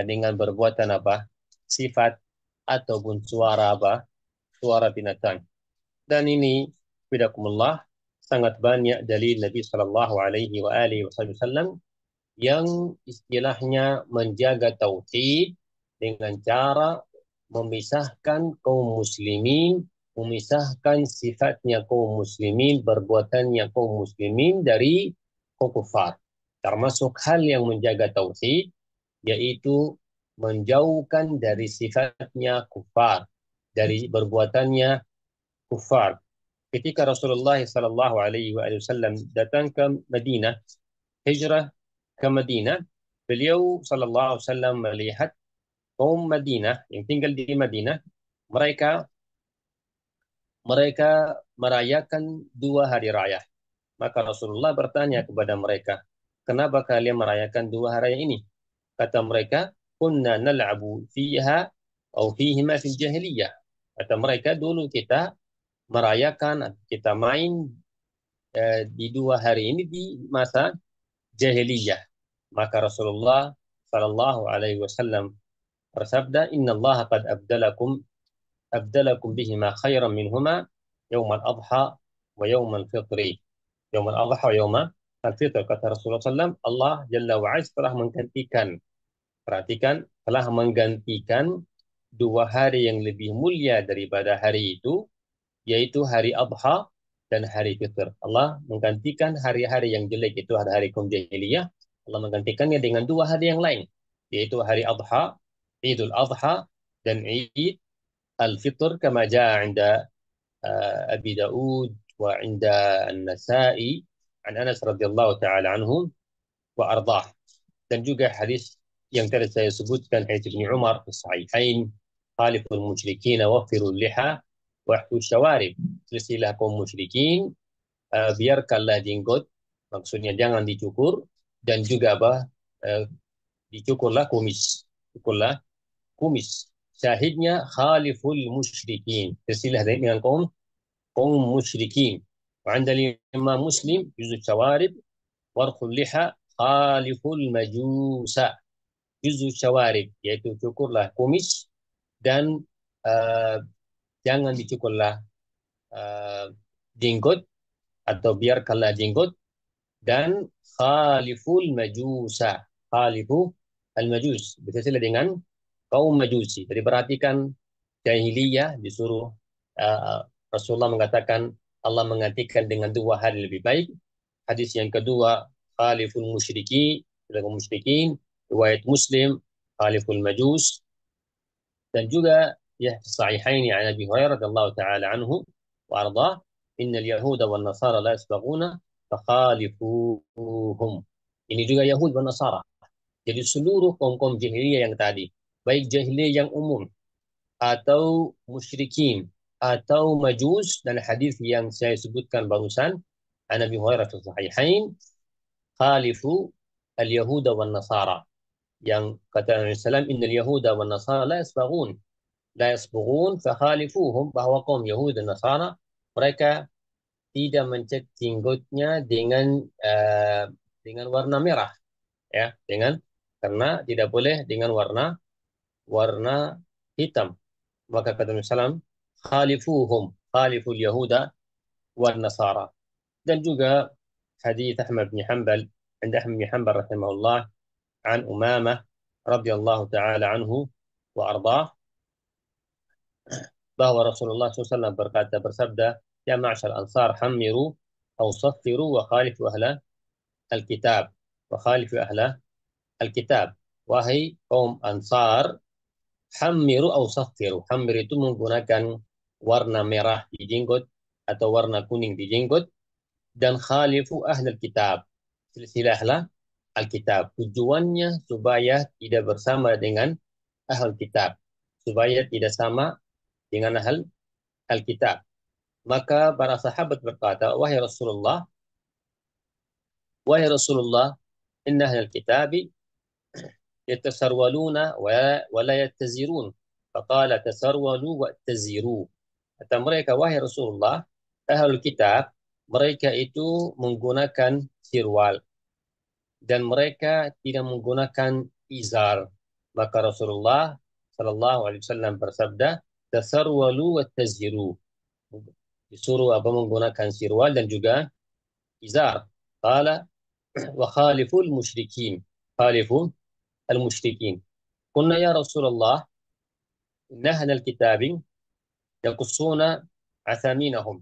dengan perbuatan apa? Sifat ataupun suara apa? Suara binatang. Dan ini, bidakumullah, sangat banyak dalil Nabi Sallallahu Alaihi Wasallam yang istilahnya menjaga tauhid dengan cara memisahkan kaum muslimin, memisahkan sifatnya kaum muslimin, perbuatannya kaum muslimin dari kaum kufar. Termasuk hal yang menjaga tauhid, yaitu menjauhkan dari sifatnya kufar, dari perbuatannya kufar. Ketika Rasulullah Sallallahu Alaihi Wasallam datang ke Madinah, hijrah ke Madinah, beliau Sallallahu Alaihi Wasallam melihat kaum Madinah yang tinggal di Madinah, mereka mereka merayakan 2 hari raya. Maka Rasulullah bertanya kepada mereka, kenapa kalian merayakan 2 hari ini? Kata mereka, kunna nal'abu fiha atau fihima fil jahiliyah. Kata mereka, dulu kita merayakan, kita main di 2 hari ini di masa jahiliyah. Maka Rasulullah Sallallahu Alaihi Wasallam bersabda, Inna Allah qad abdalakum bihima khairan minhuma yawm al-adha wa yawm al-fitri. Yawm al-adha wa yawm al-fitr. Kata Rasulullah SAW, Allah Jalla wa'ala telah menggantikan, perhatikan, telah menggantikan 2 hari yang lebih mulia daripada hari itu, yaitu hari Adha dan hari Fitr. Allah menggantikan hari-hari yang jelek, itu hari-hari kaum jahiliyah, Allah menggantikannya dengan 2 hari yang lain, yaitu hari Adha, Idul Adha, dan Id Al-Fitr, kama jaa 'inda Abi Daud wa 'inda An-Nasa'i an Anas radhiyallahu taala anhu wa ardah. Dan juga hadis yang tadi saya sebutkan, hadis Ibnu Umar fi sahihain, khaliful musyrikin wafirul liha wahdu syawarib. Silsilah kaum musyrikin, biarkanlah jenggot, maksudnya jangan dicukur, dan juga dicukurlah kumis. Cukurlah kumis. Syahidnya khaliful musyrikin. Silsilah dengan kaum musyrikin. وعند الإمام مسلم جزء الشوارب ورخ اللحى خالف المجوس. Juzul syawarib, yaitu cukurlah kumis, dan uh, jangan dicukurlah jenggot, atau biarkanlah jenggot, dan khaliful majusa, khalifu al majus, bersama dengan kaum majusi. Jadi perhatikan jahiliyah disuruh uh, Rasulullah mengatakan Allah menggantikan dengan dua hari lebih baik. Hadis yang kedua, khaliful musyrikin, riwayat Muslim, khaliful majus, dan juga ya sahihaini an Abi Hurairah radhiyallahu taala anhu wa ardhah, innal yahuda wan nasara la yasbaguna fakhalifuhum. Ini juga Yahud dan Nasara. Jadi seluruh kaum-kaum jahiliyah yang tadi, baik jahiliyah yang umum atau musyrikin atau majus, dan hadis yang saya sebutkan barusan an Abi Hurairah fi sahihain, khalifu al-yahuda wan nasara, yang kata Nabi SAW, innal yahuda wan nasara la yasbughun fakhalifuhum, bahwa kaum Yahudi dan Nasara mereka tidak mencat jenggotnya dengan warna merah, ya, karena tidak boleh dengan warna warna hitam. Maka kata Nabi SAW, khaliful yahuda wan nasara. Dan juga hadis Ahmad bin Hanbal, عند أحمد بن حنبل رحمه الله عن أمامة رضي الله تعالى عنه وأرضاه, bahwa Rasulullah SAW bersabda, ya ma'asyar ansar hamiru au saffiru wa khalifu ahla alkitab, wa khalifu ahla alkitab. Wahai kaum ansar, hamiru au saffiru. Hamir itu menggunakan warna merah di jenggot atau warna kuning di jenggot, dan khalifu ahla alkitab, silsilahlah alkitab. Tujuannya supaya tidak bersama dengan ahal kitab, supaya tidak sama dengan ahal Alkitab. Maka para sahabat berkata, wahai Rasulullah, inna ahlal kitabi yatasarwaluna wa la yattazirun. Faqala tasarwalu wa taziru. Kata mereka, wahai Rasulullah, ahlul kitab mereka itu menggunakan sirwal dan mereka tidak menggunakan izar. Maka Rasulullah sallallahu alaihi wasallam bersabda, tasarwalu wa taziru. Disuruh apa, menggunakan sirwal dan juga izar. Qala wa khaliful musyrikin. Khaliful al-musyrikin. Qulna ya Rasulullah, inna ahlal kitabi yaqussuna athaminahum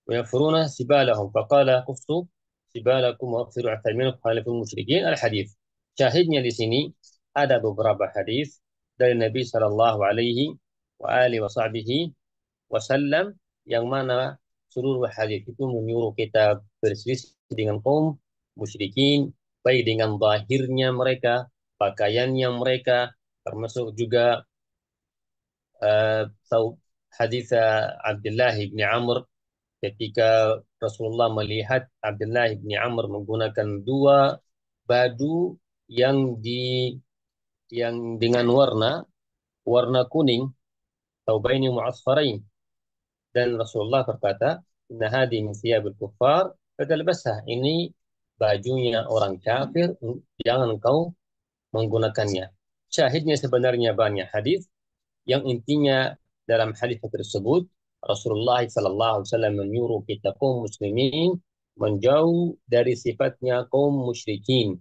wa yafuruna sibalahum. Faqala qussu sibalakum wa aghfiru athaminakum khaliful musyrikin. Al-hadis. Syahidnya di sini ada beberapa hadis dari Nabi sallallahu alaihi wa alihi wa sahbihi wasallam, yang mana seluruh hadis itu menyuruh kita berselisih dengan kaum musyrikin, baik dengan zahirnya mereka, pakaiannya mereka, termasuk juga uh, hadis Abdullah bin Amr, ketika Rasulullah melihat Abdullah bin Amr menggunakan dua baju yang dengan warna kuning, taubaini mu'asfarain, dan Rasulullah berkata, inna hadi min thiyabil kuffar fatalbasah. Ini bajunya orang kafir, jangan kau menggunakannya. Syahidnya sebenarnya banyak hadis, yang intinya dalam hadis tersebut Rasulullah sallallahu alaihi wasallam menyuruh kita kaum muslimin menjauh dari sifatnya kaum musyrikin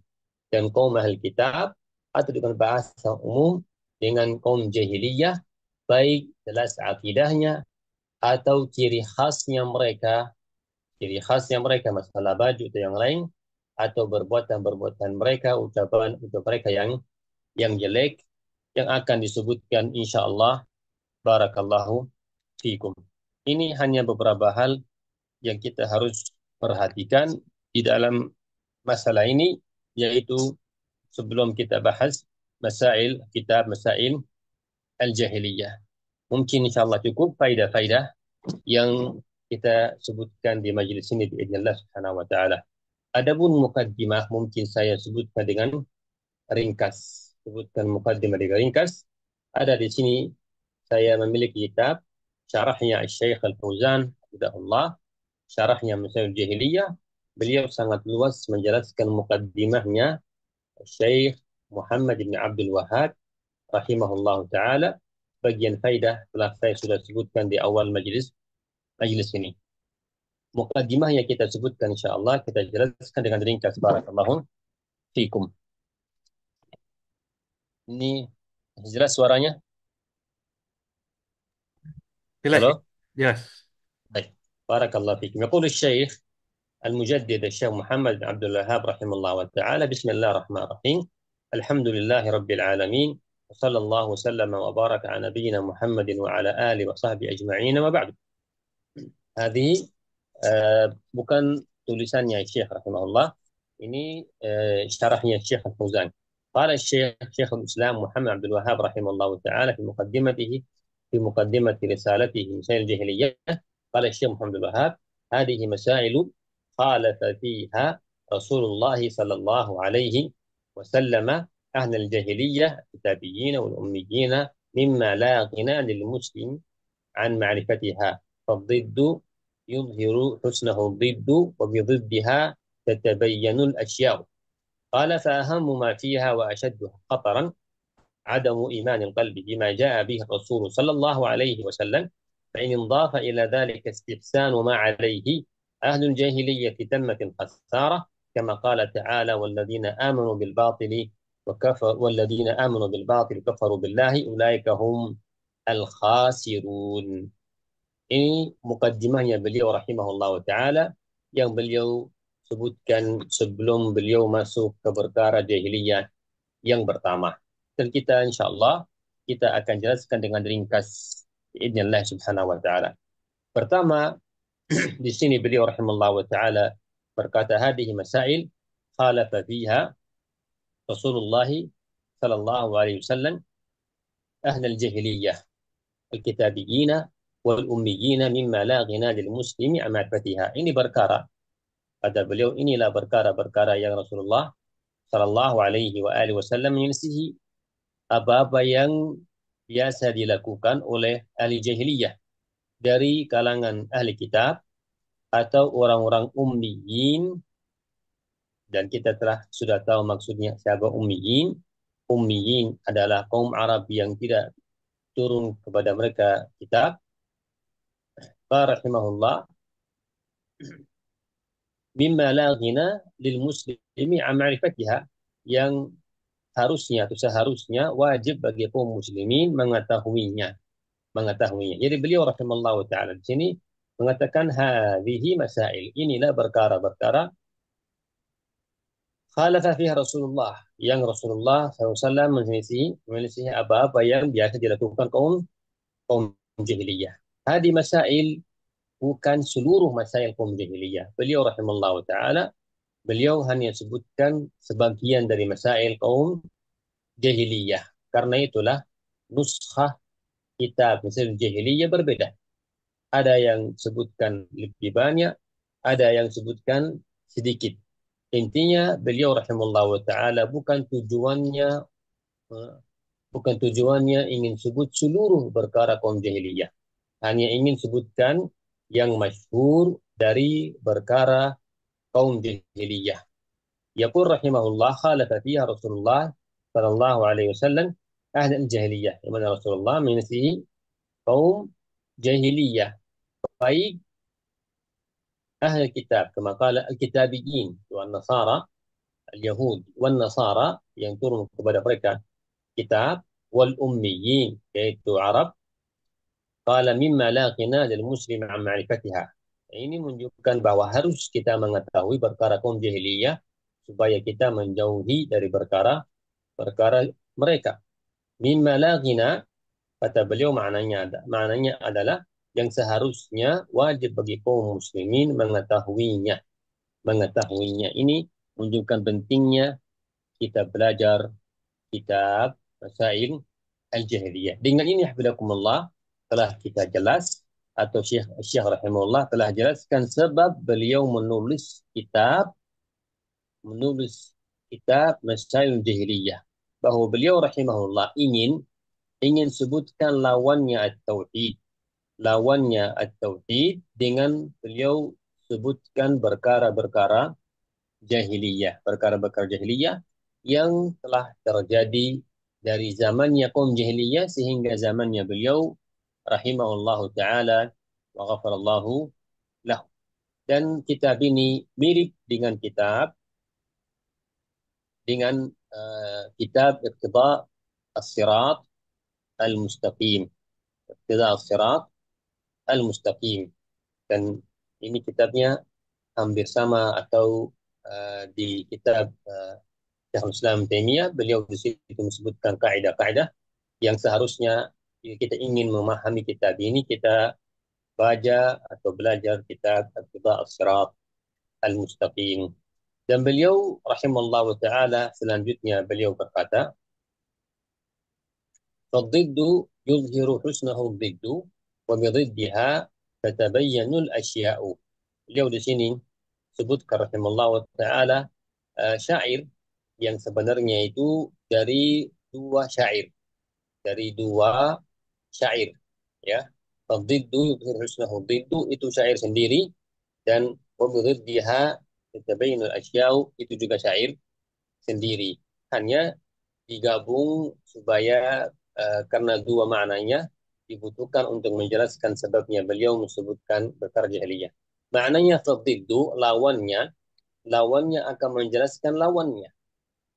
dan kaum ahli kitab, atau dengan bahasa umum dengan kaum jahiliyah, baik jelas akidahnya atau ciri khasnya mereka masalah baju atau yang lain, atau perbuatan mereka, ucapan mereka yang jelek, yang akan disebutkan insya Allah. Barakallahu fikum. Ini hanya beberapa hal yang kita harus perhatikan di dalam masalah ini, yaitu sebelum kita bahas masail al-jahiliyah. Mungkin insya Allah cukup faidah-faidah yang kita sebutkan di majelis ini biidznillah subhanahu wa ta'ala. Adapun mukaddimah mungkin saya sebutkan dengan ringkas. Ada di sini saya memiliki kitab syarahnya Syekh Al-Fauzan hafizahullah, syarahnya Masail Jahiliyah. Beliau sangat luas menjelaskan mukaddimahnya Syekh Muhammad bin Abdul Wahhab rahimahullah taala. Bagian faidah telah saya sudah sebutkan di awal majelis ini. Mukaddimah yang kita sebutkan insyaallah kita jelaskan dengan ringkas. Barakallahu fikum. Ini jelas suaranya? Jelas. Halo? Jelas. طيب. بارك الله فيكم. يقول الشيخ المجدد الشيخ محمد بن عبد الوهاب رحمه الله تعالى: بسم الله الرحمن الرحيم. الحمد لله رب العالمين، وصلى الله وسلم وبارك على نبينا محمد وعلى آله وصحبه أجمعين، وبعد. هذه bukan tulisannya Syekh rahimahullah. Ini syarahnya Syekh Al-Fauzan. قال الشيخ شيخ الإسلام محمد عبد الوهاب رحمه الله تعالى في مقدمة رسالته مسائل الجاهلية. قال الشيخ محمد عبد الوهاب: هذه مسائل خالف فيها رسول الله صلى الله عليه وسلم أهل الجاهلية الكتابيين والأميين مما لا غنى للمسلم عن معرفتها، فالضد يظهر حسنه الضد، وبضدها تتبين الأشياء. قال: فأهم ما فيها وأشدها خطرا عدم إيمان القلب بما جاء به الرسول صلى الله عليه وسلم، فإن انضاف إلى ذلك استحسان ما عليه أهل الجاهلية تمت الخسارة، كما قال تعالى: والذين آمنوا بالباطل كفروا بالله أولئك هم الخاسرون. Ini mukaddimahnya beliau rahimahullah ta'ala yang beliau sebutkan sebelum beliau masuk ke perkara jahiliyah yang pertama. Dan kita insya Allah kita akan jelaskan dengan ringkas biidznillah subhanahu wa ta'ala. Pertama, di sini beliau rahimahullah wa ta'ala berkata hadhihi masail khalafa fiha Rasulullah sallallahu alaihi wasallam ahlal jahiliyah الكتابيين والأميين مما لا غنى للمسلم عن معرفتها. Ini perkara, kata beliau, inilah perkara-perkara yang Rasulullah Shallallahu Alaihi Wasallam menyelisihi apa-apa yang biasa dilakukan oleh ahli jahiliyah dari kalangan ahli kitab atau orang-orang ummiyin. Dan kita sudah tahu maksudnya siapa ummiyin. Ummiyin adalah kaum Arab yang tidak turun kepada mereka kitab. Rahimahullah, mimma la ghina lil muslimi an ma'rifatiha, yang harusnya atau seharusnya wajib bagi kaum muslimin mengetahuinya. Jadi beliau rahimahullah taala di sini mengatakan hadhihi masail, inilah perkara-perkara khalafa fiha Rasulullah, yang Rasulullah SAW menyelisihi apa-apa yang biasa dilakukan kaum kaum jahiliyah. Hadi masail, bukan seluruh masail kaum jahiliyah. Beliau rahimahullah taala beliau hanya sebutkan sebagian dari masail kaum jahiliyah. Karena itulah nuskhah kitab masail jahiliyah berbeda. Ada yang sebutkan lebih banyak, ada yang sebutkan sedikit. Intinya beliau rahimahullah wa ta'ala bukan tujuannya ingin sebut seluruh perkara kaum jahiliyah. Hanya ingin sebutkan yang masyhur dari perkara kaum jahiliyah. Yaqul rahimahullah khalafa fiha Rasulullah sallallahu alaihi wasallam ahli al-jahiliyah. Yang mana Rasulullah menyelisihi kaum jahiliyah, baik ahli kitab kama qala al-kitabiyin wan nasara, al-yahud wan nasara yang turun kepada mereka kitab, wal ummiyin yaitu Arab. Qala mimma la ghina lil muslim an ma'rifatiha. Ini menunjukkan bahwa harus kita mengetahui perkara kaum jahiliyah supaya kita menjauhi dari perkara mereka. Mimma la ghina, kata beliau, maknanya adalah yang seharusnya wajib bagi kaum muslimin mengetahuinya. Ini menunjukkan pentingnya kita belajar kitab masail al-jahiliyah. Dengan ini hafizakumullah telah kita jelas, atau Syekh rahimahullah telah jelaskan sebab beliau menulis kitab masail jahiliyah, bahwa beliau rahimahullah ingin sebutkan lawannya at-tauhid dengan beliau sebutkan perkara-perkara jahiliyah yang telah terjadi dari zamannya kaum jahiliyah sehingga zamannya beliau rahimahullahu taala wa ghafarallahu lahu. Dan kitab ini mirip dengan kitab Iqtida' as-Sirat al-Mustaqim. Iqtida' as-Sirat Al-Mustaqim. Dan ini kitabnya hampir sama atau di kitab Syekhul Islam Taimiyah, beliau di situ menyebutkan kaidah-kaidah yang seharusnya jika kita ingin memahami kitab ini, kita baca atau belajar kitab Iqtida' As-Sirat Al-Mustaqim. Dan beliau rahimallahu taala selanjutnya beliau berkata, فالضد يظهر حسنه الضد وبضدها تتبين الأشياء. Beliau di sini sebutkan rahimallahu taala syair yang sebenarnya itu dari dua syair, ya. Fadiddu yudhir husnahu, diddu itu syair sendiri, dan wabiddiha tatabayyinul asya'u itu juga syair sendiri. Hanya digabung supaya karena dua maknanya dibutuhkan untuk menjelaskan sebabnya beliau menyebutkan perkara jahiliyah. Maknanya fadiddu lawannya akan menjelaskan lawannya,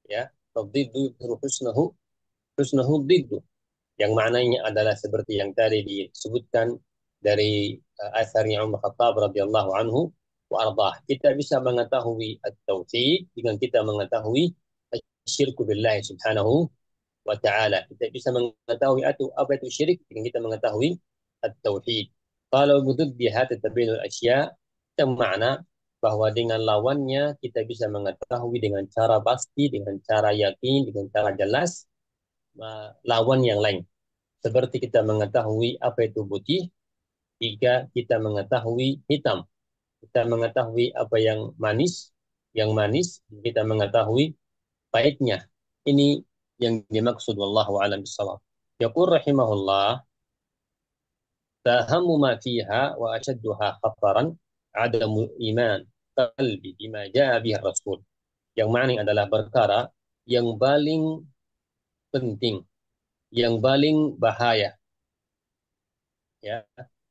ya. Fadiddu yudhir husnahu diddu, yang maknanya adalah seperti yang tadi disebutkan dari asarnya Umar Khattab radhiyallahu anhu wa ardah. Kita bisa mengetahui at-tauhid dengan kita mengetahui syirku billahi subhanahu wa ta'ala. Kita bisa mengetahui apa itu syirik dengan kita mengetahui at-tauhid. Kalau biduddiha tatabinul asya, itu makna bahwa dengan lawannya kita bisa mengetahui dengan cara pasti, dengan cara yakin, dengan cara jelas lawan yang lain. Seperti kita mengetahui apa itu putih, jika kita mengetahui hitam. Kita mengetahui apa yang manis, kita mengetahui pahitnya. Ini yang dimaksud wallahu a'lam bishawab. Yaqul rahimahullah, fahamu ma fiha wa ashadduha khataran adamu iman qalbi bima jaa bihi rasul. Yang maknanya adalah perkara yang paling penting, yang paling bahaya, ya,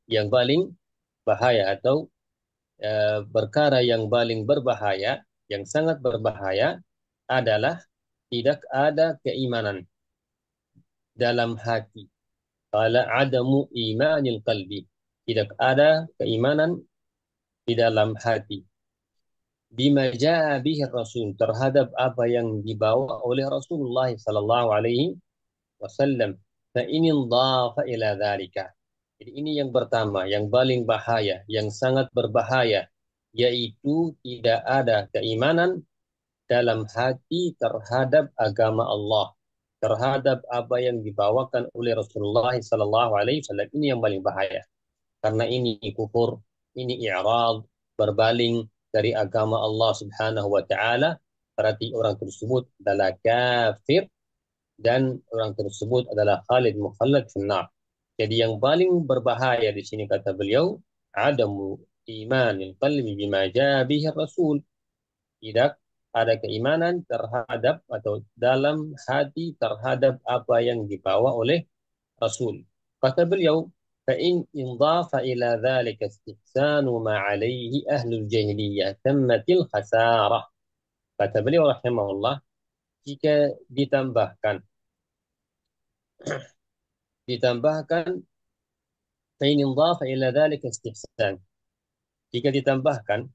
yang paling bahaya atau perkara yang paling berbahaya, yang sangat berbahaya adalah tidak ada keimanan dalam hati. Qala adamu imanil qalbi. Tidak ada keimanan di dalam hati. Bima jaa bihi Rasul, terhadap apa yang dibawa oleh Rasulullah sallallahu alaihi wasallam. Fa in dhafa ila dzalika. Jadi ini yang pertama, yang paling bahaya, yang sangat berbahaya, yaitu tidak ada keimanan dalam hati terhadap agama Allah, terhadap apa yang dibawakan oleh Rasulullah sallallahu alaihi wasallam. Ini yang paling bahaya. Karena ini kufur, ini i'rad, berbaling dari agama Allah Subhanahu wa taala, berarti orang tersebut adalah kafir dan orang tersebut adalah khalid mukhallad finnar. Jadi yang paling berbahaya di sini kata beliau, adamu imanil qalbi bima jaa bihi Rasul. Tidak ada keimanan terhadap atau dalam hati terhadap apa yang dibawa oleh Rasul. Kata beliau, فإن انضاف إلى ذلك استحسان ما عليه أهل الجاهلية تمت الخسارة. Kata beliau rahimahullah, jika ditambahkan فإن انضاف إلى ذلك استحسان, jika ditambahkan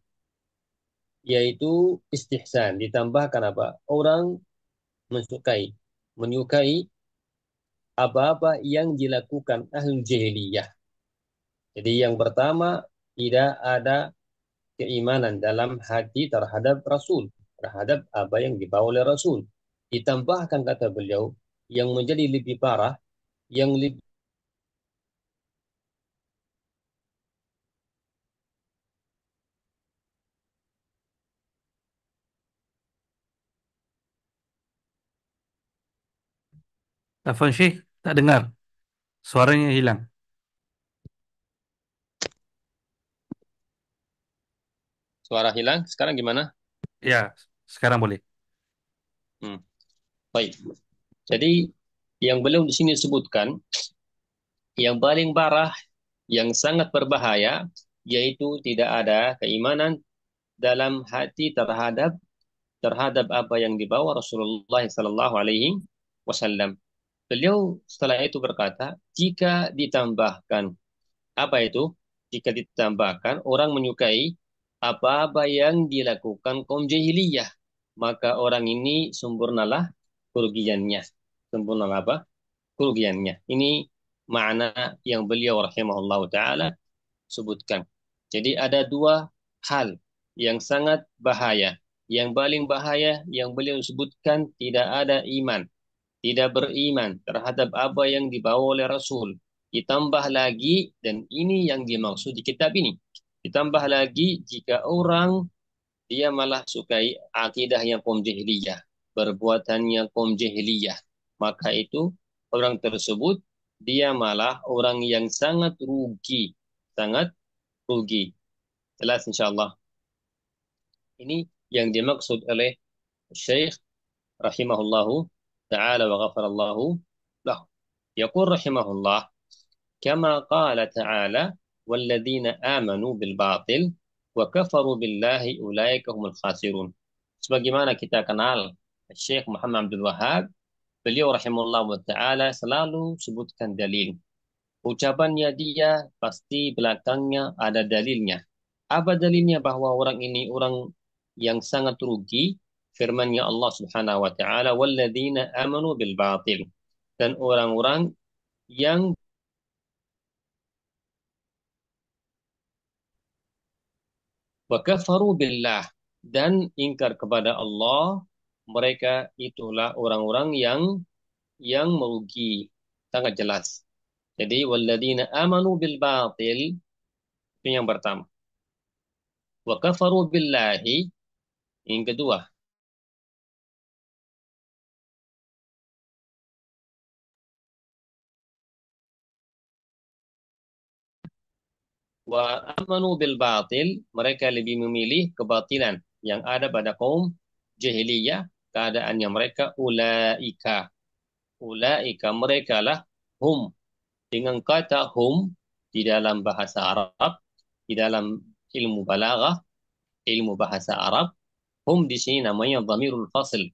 yaitu istihsan, ditambahkan apa? Orang menyukai apa-apa yang dilakukan ahli jahiliyah. Jadi yang pertama, tidak ada keimanan dalam hati terhadap Rasul, terhadap apa yang dibawa oleh Rasul. Ditambahkan kata beliau, yang menjadi lebih parah, yang lebih Afwan Syekh, tak dengar. Suaranya hilang. suara hilang. Sekarang gimana? Ya, sekarang boleh. Baik. Jadi yang beliau di sini sebutkan, yang paling parah, yang sangat berbahaya, yaitu tidak ada keimanan dalam hati terhadap apa yang dibawa Rasulullah Sallallahu Alaihi Wasallam. Beliau setelah itu berkata, jika ditambahkan Apa itu? Jika ditambahkan orang menyukai apa-apa yang dilakukan kaum jahiliyah, maka orang ini sempurnalah kerugiannya. Sempurnalah apa? Kerugiannya. Ini makna yang beliau rahimahullah taala sebutkan. Jadi ada dua hal yang sangat bahaya. Yang paling bahaya yang beliau sebutkan tidak ada iman, tidak beriman terhadap apa yang dibawa oleh Rasul. Ditambah lagi, dan ini yang dimaksud di kitab ini, ditambah lagi jika orang dia malah sukai akidah yang kaum jahiliyah, perbuatan yang kaum jahiliyah, maka itu orang tersebut dia malah orang yang sangat rugi, sangat rugi. Jelas insyaallah. Ini yang dimaksud oleh Syekh rahimahullahu taala wa ghafarallahu lahu. Yaqul rahimahullah kama qala ta'ala walladzina amanu bil batil wa kafaru billahi ulaika humul khasirun. Sebagaimana kita kenal Syekh Muhammad Abdul Wahab, beliau rahimahullah taala selalu sebutkan dalil. Ucapannya dia pasti belakangnya ada dalilnya. Apa dalilnya bahwa orang ini orang yang sangat rugi? Firman-Nya Allah Subhanahu wa taala, "Walladzina amanu bil batil." Dan orang-orang yang wa kafaru billah dan ingkar kepada Allah, mereka itulah orang-orang yang merugi. Sangat jelas. Jadi walladzina amanu bil batil itu yang pertama. Wa kafaru billahi yang kedua. Wa amanu bil batil, mereka lebih memilih kebatilan yang ada pada kaum jahiliyah, keadaannya mereka ulaika. Ulaika mereka lah hum, dengan kata hum di dalam bahasa Arab, di dalam ilmu balaghah, ilmu bahasa Arab, hum di sini namanya dhamirul fasl.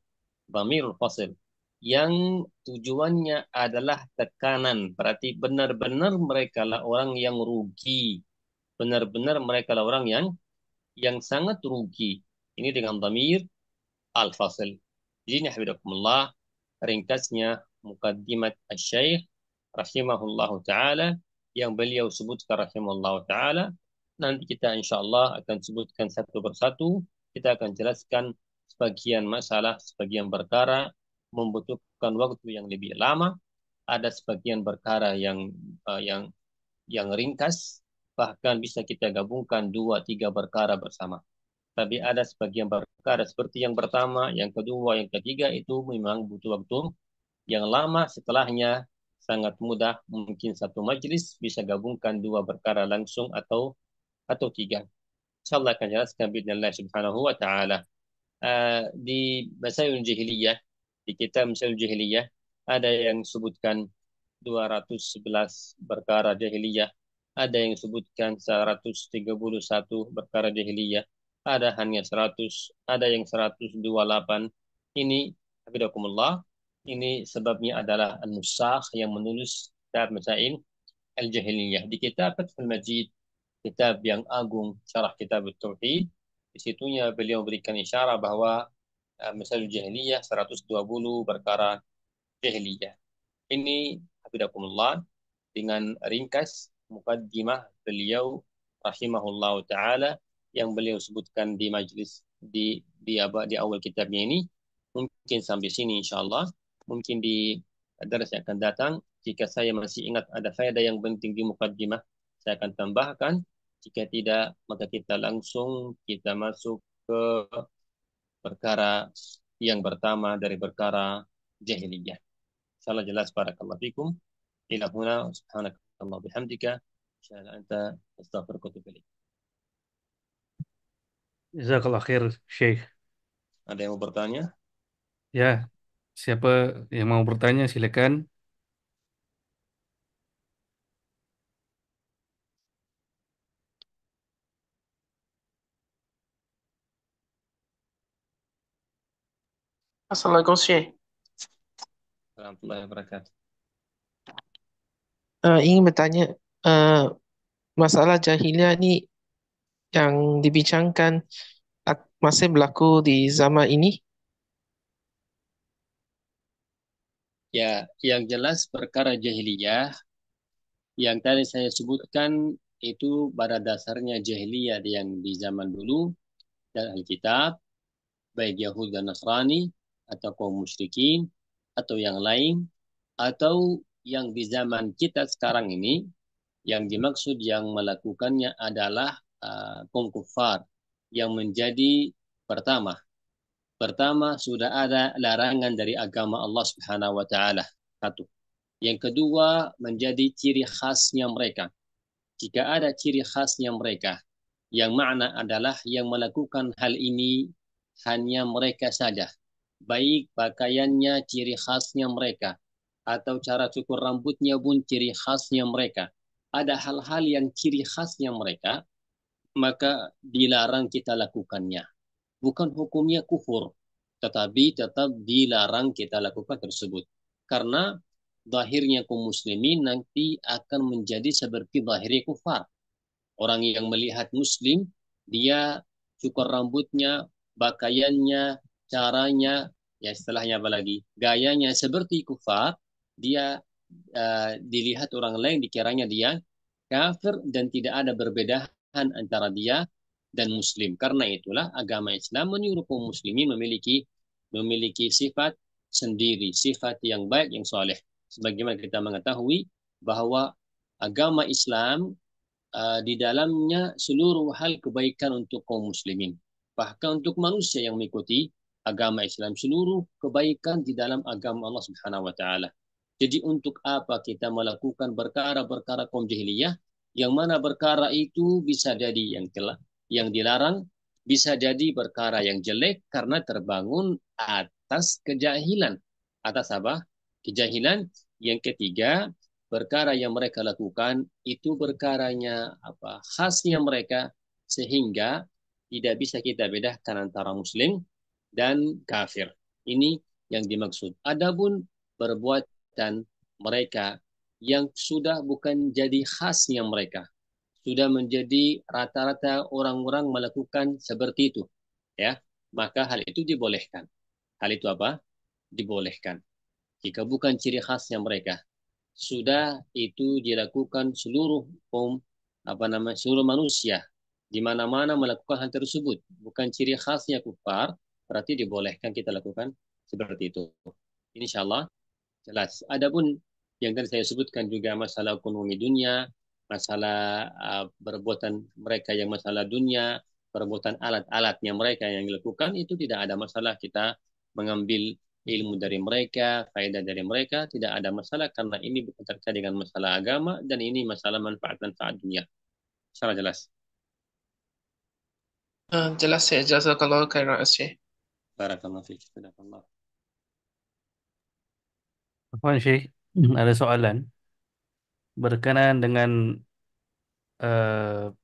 Dhamirul fasl yang tujuannya adalah tekanan. Berarti benar-benar mereka lah orang yang rugi. Benar-benar mereka lah orang yang sangat rugi. Ini dengan dhamir al-fasl. Jadi hafizakumullah, ringkasnya mukaddimat asy-syaikh rahimahullahu taala yang beliau sebutkan rahimahullahu taala. Nanti kita insyaallah akan sebutkan satu persatu. Kita akan jelaskan sebagian masalah, sebagian perkara membutuhkan waktu yang lebih lama. Ada sebagian perkara yang ringkas, bahkan bisa kita gabungkan dua tiga perkara bersama. Tapi ada sebagian perkara seperti yang pertama, yang kedua, yang ketiga itu memang butuh waktu yang lama. Setelahnya sangat mudah, mungkin satu majelis bisa gabungkan dua perkara langsung atau tiga. Insyaallah akan jelaskan bismillah subhanahu wa ta'ala. Di Masailul Jahiliyah, di kitab Masailul Jahiliyah, ada yang sebutkan 211 perkara jahiliyah, ada yang sebutkan 131 perkara jahiliyah, ada hanya 100, ada yang 128. Ini hafizakumullah, ini sebabnya adalah An-Nusakh yang menulis kitab Masail Al-Jahiliyah. Di kitab Fathul Majid, kitab yang agung, syarah kitab Tauhid, di situnya beliau berikan isyarat bahwa Masail Jahiliyah 120 perkara jahiliyah. Ini hafizakumullah dengan ringkas mukaddimah beliau rahimahullah taala yang beliau sebutkan di majlis di awal kitabnya ini. Mungkin sampai sini insyaallah. Mungkin di daras yang akan datang, jika saya masih ingat ada faedah yang penting di mukaddimah, saya akan tambahkan. Jika tidak, maka kita masuk ke perkara yang pertama dari perkara jahiliyah. Insyaallah jelas. Barakallahu fikum. Ila huna subhanakallah bihamdika asyhadu an anta astaghfiruka wa atubu ilaik. Jazakallah khair, Syekh. Ada yang mau bertanya? Ya, siapa yang mau bertanya silakan. Assalamualaikum Syekh. Warahmatullahi wabarakatuh. Ingin bertanya, eh, masalah jahiliyah ini yang dibincangkan masih berlaku di zaman ini? Ya, yang jelas perkara jahiliyah yang tadi saya sebutkan itu pada dasarnya jahiliyah yang di zaman dulu dan Alkitab, baik Yahudi dan Nasrani, atau kaum musyrikin, atau yang lain, atau yang di zaman kita sekarang ini, yang dimaksud yang melakukannya adalah kaum kufar, yang menjadi pertama. Pertama, sudah ada larangan dari agama Allah Subhanahu wa taala. Satu. Yang kedua, menjadi ciri khasnya mereka. Jika ada ciri khasnya mereka, yang makna adalah yang melakukan hal ini hanya mereka saja. Baik pakaiannya ciri khasnya mereka, atau cara cukur rambutnya pun ciri khasnya mereka. Ada hal-hal yang ciri khasnya mereka, maka dilarang kita lakukannya. Bukan hukumnya kufur, tetapi tetap dilarang kita lakukan tersebut. Karena zahirnya kaum muslimin nanti akan menjadi seperti zahirnya kufar. Orang yang melihat muslim, dia cukur rambutnya, pakaiannya, caranya, ya istilahnya apa lagi, gayanya seperti kufar, dia dilihat orang lain dikiranya dia kafir dan tidak ada perbedaan antara dia dan muslim. Karena itulah agama Islam menyuruh kaum muslimin memiliki sifat sendiri, sifat yang baik, yang soleh. Sebagaimana kita mengetahui bahwa agama Islam di dalamnya seluruh hal kebaikan untuk kaum muslimin. Bahkan untuk manusia yang mengikuti agama Islam, seluruh kebaikan di dalam agama Allah Subhanahu wa taala. Jadi untuk apa kita melakukan perkara-perkara kaum jahiliyah yang mana perkara itu bisa jadi yang dilarang, bisa jadi perkara yang jelek karena terbangun atas kejahilan. Atas apa? Kejahilan. Yang ketiga, perkara yang mereka lakukan itu perkaranya apa? Khasnya mereka sehingga tidak bisa kita bedakan antara muslim dan kafir. Ini yang dimaksud. Adapun perbuatan mereka yang sudah bukan jadi khasnya mereka, sudah menjadi rata-rata orang-orang melakukan seperti itu, ya, maka hal itu dibolehkan. Hal itu apa? Dibolehkan. Jika bukan ciri khasnya mereka, sudah itu dilakukan seluruh kaum seluruh manusia di mana-mana melakukan hal tersebut, bukan ciri khasnya kufar, berarti dibolehkan kita lakukan seperti itu. Insyaallah jelas. Adapun yang tadi saya sebutkan juga masalah ekonomi dunia, masalah perbuatan mereka yang masalah dunia, perbuatan alat-alatnya mereka yang dilakukan itu tidak ada masalah kita mengambil ilmu dari mereka, faedah dari mereka, tidak ada masalah karena ini bukan terkait dengan masalah agama dan ini masalah manfaat-manfaat dunia. Salah jelas. Jelas ya, jazakallah khairan Syekh. Barakallahu fiik. Barakallahu. Afwan Syekh, ada soalan berkenaan dengan eh,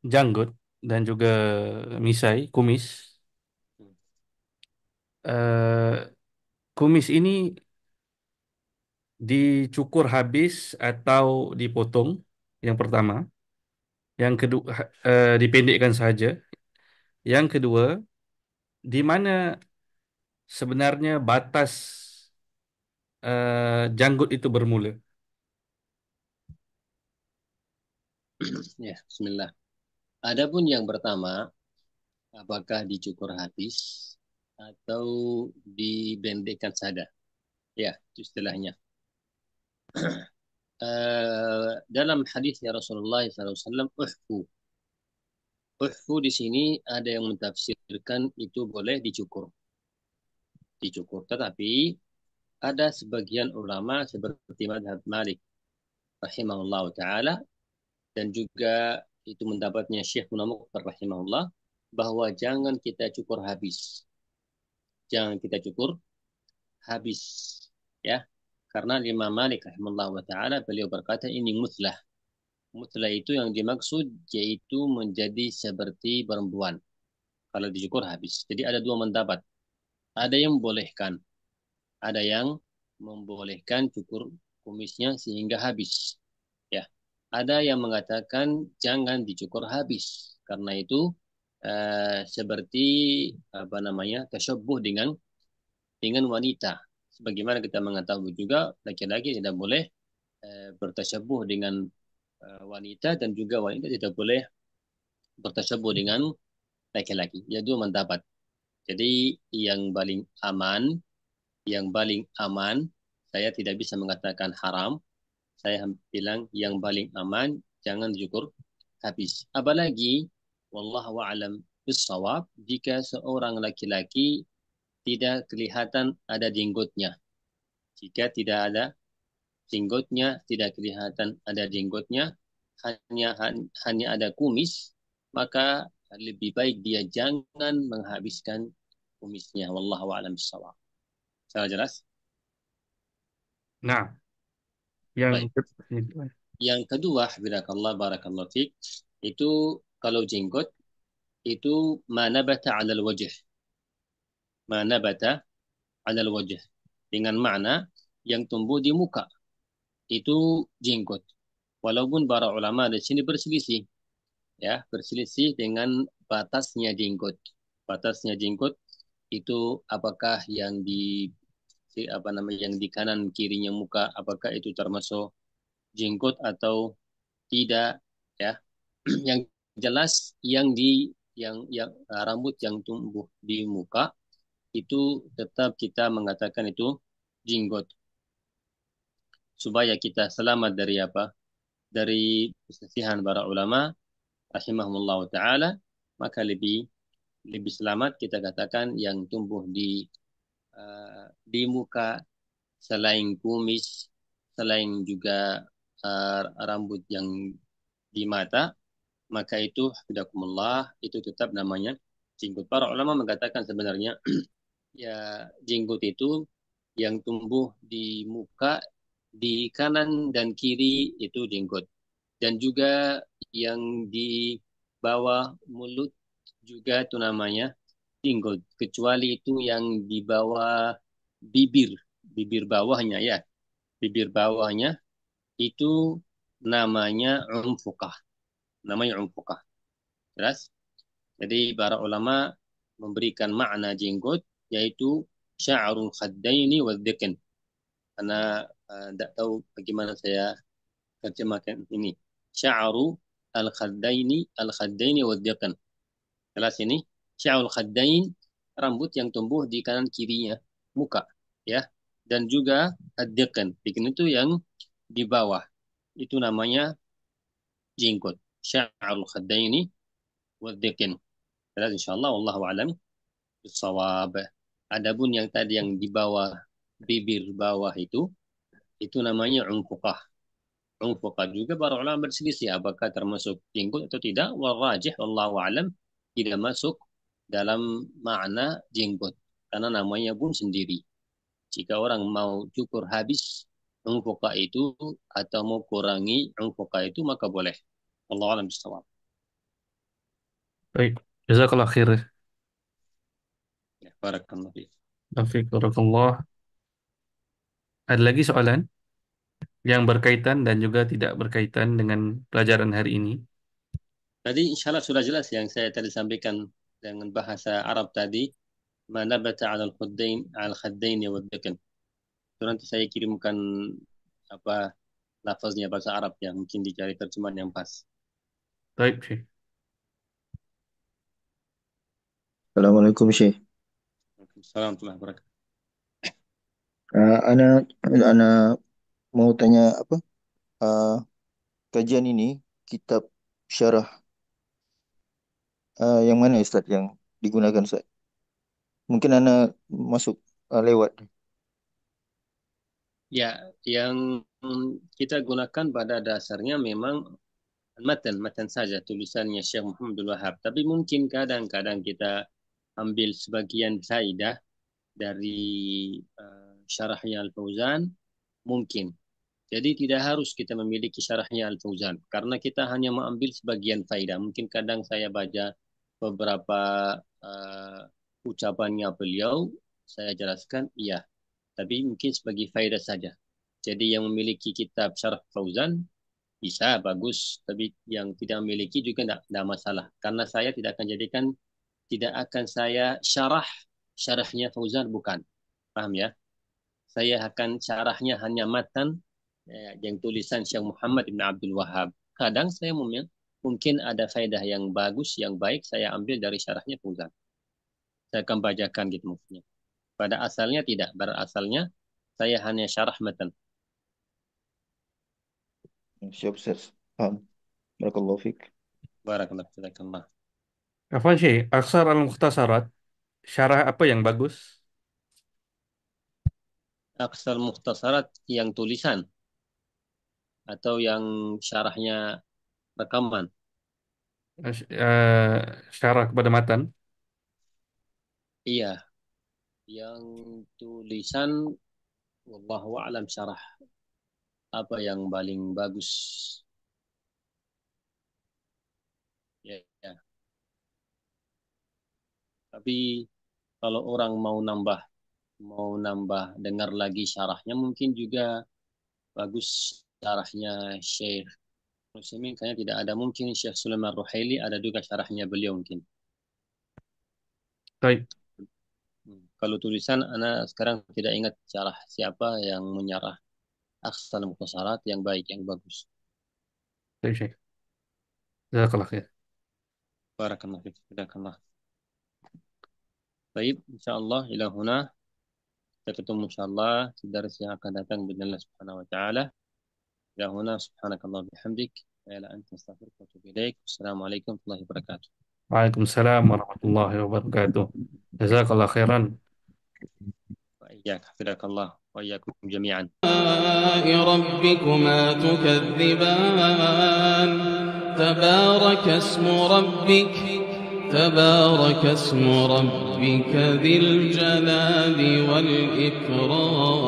janggut dan juga misai, kumis. Eh, Kumis ini dicukur habis atau dipotong? Yang pertama. Yang kedua, dipendekkan saja. Yang kedua, di mana sebenarnya batas janggut itu bermula? Ya, bismillah. Adapun yang pertama, apakah dicukur habis atau dibendekkan saja? Ya, itu istilahnya. Dalam hadisnya Rasulullah SAW, uhfu. Uhfu di sini ada yang mentafsirkan itu boleh dicukur. Dicukur. Tetapi ada sebagian ulama seperti madhab Malik rahimahullah ta'ala dan juga itu mendapatnya Syekh Munamuk rahimahullah bahwa jangan kita cukur habis. Jangan kita cukur habis. Ya. Karena Imam Malik rahimahullah ta'ala beliau berkata ini mutlah. Mutlah itu yang dimaksud yaitu menjadi seperti perempuan. Kalau dicukur habis. Jadi ada dua pendapat. Ada yang membolehkan. Ada yang membolehkan cukur kumisnya sehingga habis. Ya. ada yang mengatakan jangan dicukur habis. Karena itu seperti apa namanya tasyabbuh dengan wanita. Sebagaimana kita mengetahui juga laki-laki tidak boleh bertasyabuh dengan wanita dan juga wanita tidak boleh bertasyabuh dengan laki-laki. Ya dua mendapat. Jadi yang paling aman, saya tidak bisa mengatakan haram. Saya bilang yang paling aman jangan dicukur habis. Apalagi wallahu a'lam bissawab jika seorang laki-laki tidak kelihatan ada jenggotnya. Jika tidak ada jenggotnya, tidak kelihatan ada jenggotnya, hanya ada kumis, maka lebih baik dia jangan menghabiskan kumisnya. Wallahu a'lam bishawab. Salah jelas? Nah, yang Baik. ke- Yang kedua, barakallahu fiik, itu kalau jenggot itu manabata 'alal wajh. Manabata 'alal wajh. Dengan makna yang tumbuh di muka. Itu jenggot. Walaupun para ulama di sini berselisih, ya, berselisih dengan batasnya jenggot. Batasnya jenggot itu apakah yang di apa namanya yang di kanan kirinya muka, apakah itu termasuk jenggot atau tidak, ya. Yang jelas yang rambut yang tumbuh di muka itu tetap kita mengatakan itu jenggot supaya kita selamat dari apa? Dari perselisihan para ulama rahimahumullah taala, maka lebih lebih selamat kita katakan yang tumbuh di muka selain kumis, selain juga rambut yang di mata, maka itu hafizakumullah itu tetap namanya jenggot. Para ulama mengatakan sebenarnya ya jenggot itu yang tumbuh di muka di kanan dan kiri itu jenggot. Dan juga yang di bawah mulut juga itu namanya jenggot. Kecuali itu yang di bawah bibir, bibir bawahnya ya. Bibir bawahnya itu namanya umfukah. Namanya umfukah. Jelas? Jadi para ulama memberikan makna jenggot yaitu sya'rul khaddaini wa dhiqn. Karena tidak tahu bagaimana saya terjemahkan ini. Sya'ru al-khaddaini wa dhiqn. Jelas ini? Sya'rul khaddain rambut yang tumbuh di kanan kirinya muka, ya. Dan juga ad-dhiqn. Dhiqn itu yang di bawah. Itu namanya jenggot. Sya'rul khaddaini wa dhiqn. Jelas insyaallah wallahu a'lam bissawab. Adapun yang tadi yang di bawah bibir bawah itu namanya unfuqah. Unfuqah juga para ulama berselisih apakah termasuk jenggot atau tidak. Wal rajih wallahu a'lam tidak masuk dalam makna jenggot karena namanya pun sendiri. Jika orang mau cukur habis unfuqah itu atau mau kurangi unfuqah itu maka boleh. Wallahu a'lam bissawab. baik. Jazakallah khair. Ya, barakallahu fiik. Taufik, barakallah. Ada lagi soalan yang berkaitan dan juga tidak berkaitan dengan pelajaran hari ini? Tadi insya Allah sudah jelas yang saya tadi sampaikan dengan bahasa Arab tadi. Mana bata al-khaddain wa dhiqn. Itu nanti saya kirimkan apa lafaznya bahasa Arab ya, mungkin dicari terjemahan yang pas. Baik, Syekh. Assalamualaikum Syekh. Assalamualaikum warahmatullahi wabarakatuh. Ana ana mau tanya apa? Uh, Kajian ini kitab syarah yang mana Ustaz yang digunakan Ustaz? Mungkin ana masuk lewat. Ya, yang kita gunakan pada dasarnya memang matan saja tulisannya Syekh Muhammad Wahab. Tapi mungkin kadang-kadang kita ambil sebagian faidah dari syarahnya Al-Fauzan, mungkin. Jadi tidak harus kita memiliki syarahnya Al-Fauzan. Karena kita hanya mengambil sebagian faidah. Mungkin kadang saya baca beberapa ucapannya beliau, saya jelaskan, iya. Tapi mungkin sebagai faidah saja. Jadi yang memiliki kitab syarah Fauzan, Bisa, bagus. Tapi yang tidak memiliki juga tidak masalah. Karena saya tidak akan saya syarahnya Fauzan, bukan. Paham ya? Saya akan syarahnya hanya matan yang tulisan Syekh Muhammad bin Abdul Wahab. Kadang saya mungkin ada faedah yang bagus, yang baik, saya ambil dari syarahnya Fauzan. Saya akan bacakan gitu maksudnya. Pada asalnya tidak. Pada asalnya saya hanya syarah matan. Siap, Ustaz. Paham. Barakallahu fiik. Barakallah. Afwan Syekh, Aksar al-Mukhtasarat, syarah apa yang bagus? Aksal Mukhtasarat yang tulisan atau yang syarahnya rekaman. Syarah kepada matan. Iya, yang tulisan wallahu a'lam syarah apa yang paling bagus. Ya, ya. Tapi kalau orang mau nambah dengar lagi syarahnya, mungkin juga bagus syarahnya Syekh Muslimin. Kayaknya tidak ada, mungkin Syekh Sulaiman Ruhaili ada juga syarahnya beliau mungkin. Baik, Kalau tulisan, Ana sekarang tidak ingat syarah siapa yang menyarah Aksal Mukhtasarat yang baik, yang bagus. baik Syekh. Jazakallah khair. Barakallah fiik. Jazakallah. Baik, insyaallah ila huna. Kita ketemu insyaallah di dars yang akan datang bismillah subhanahu wa ta'ala. Ila huna subhanakallah bihamdik. La anta astaghfiruka wa atubu ilaik. Assalamualaikum warahmatullahi wabarakatuh. Waalaikumsalam warahmatullahi wabarakatuh. Jazakallah khairan. Wa iyyak hafizakallah wa iyyakum jami'an. ربكما تكذبان تبارك اسم ربك ذي الجلال والإكرام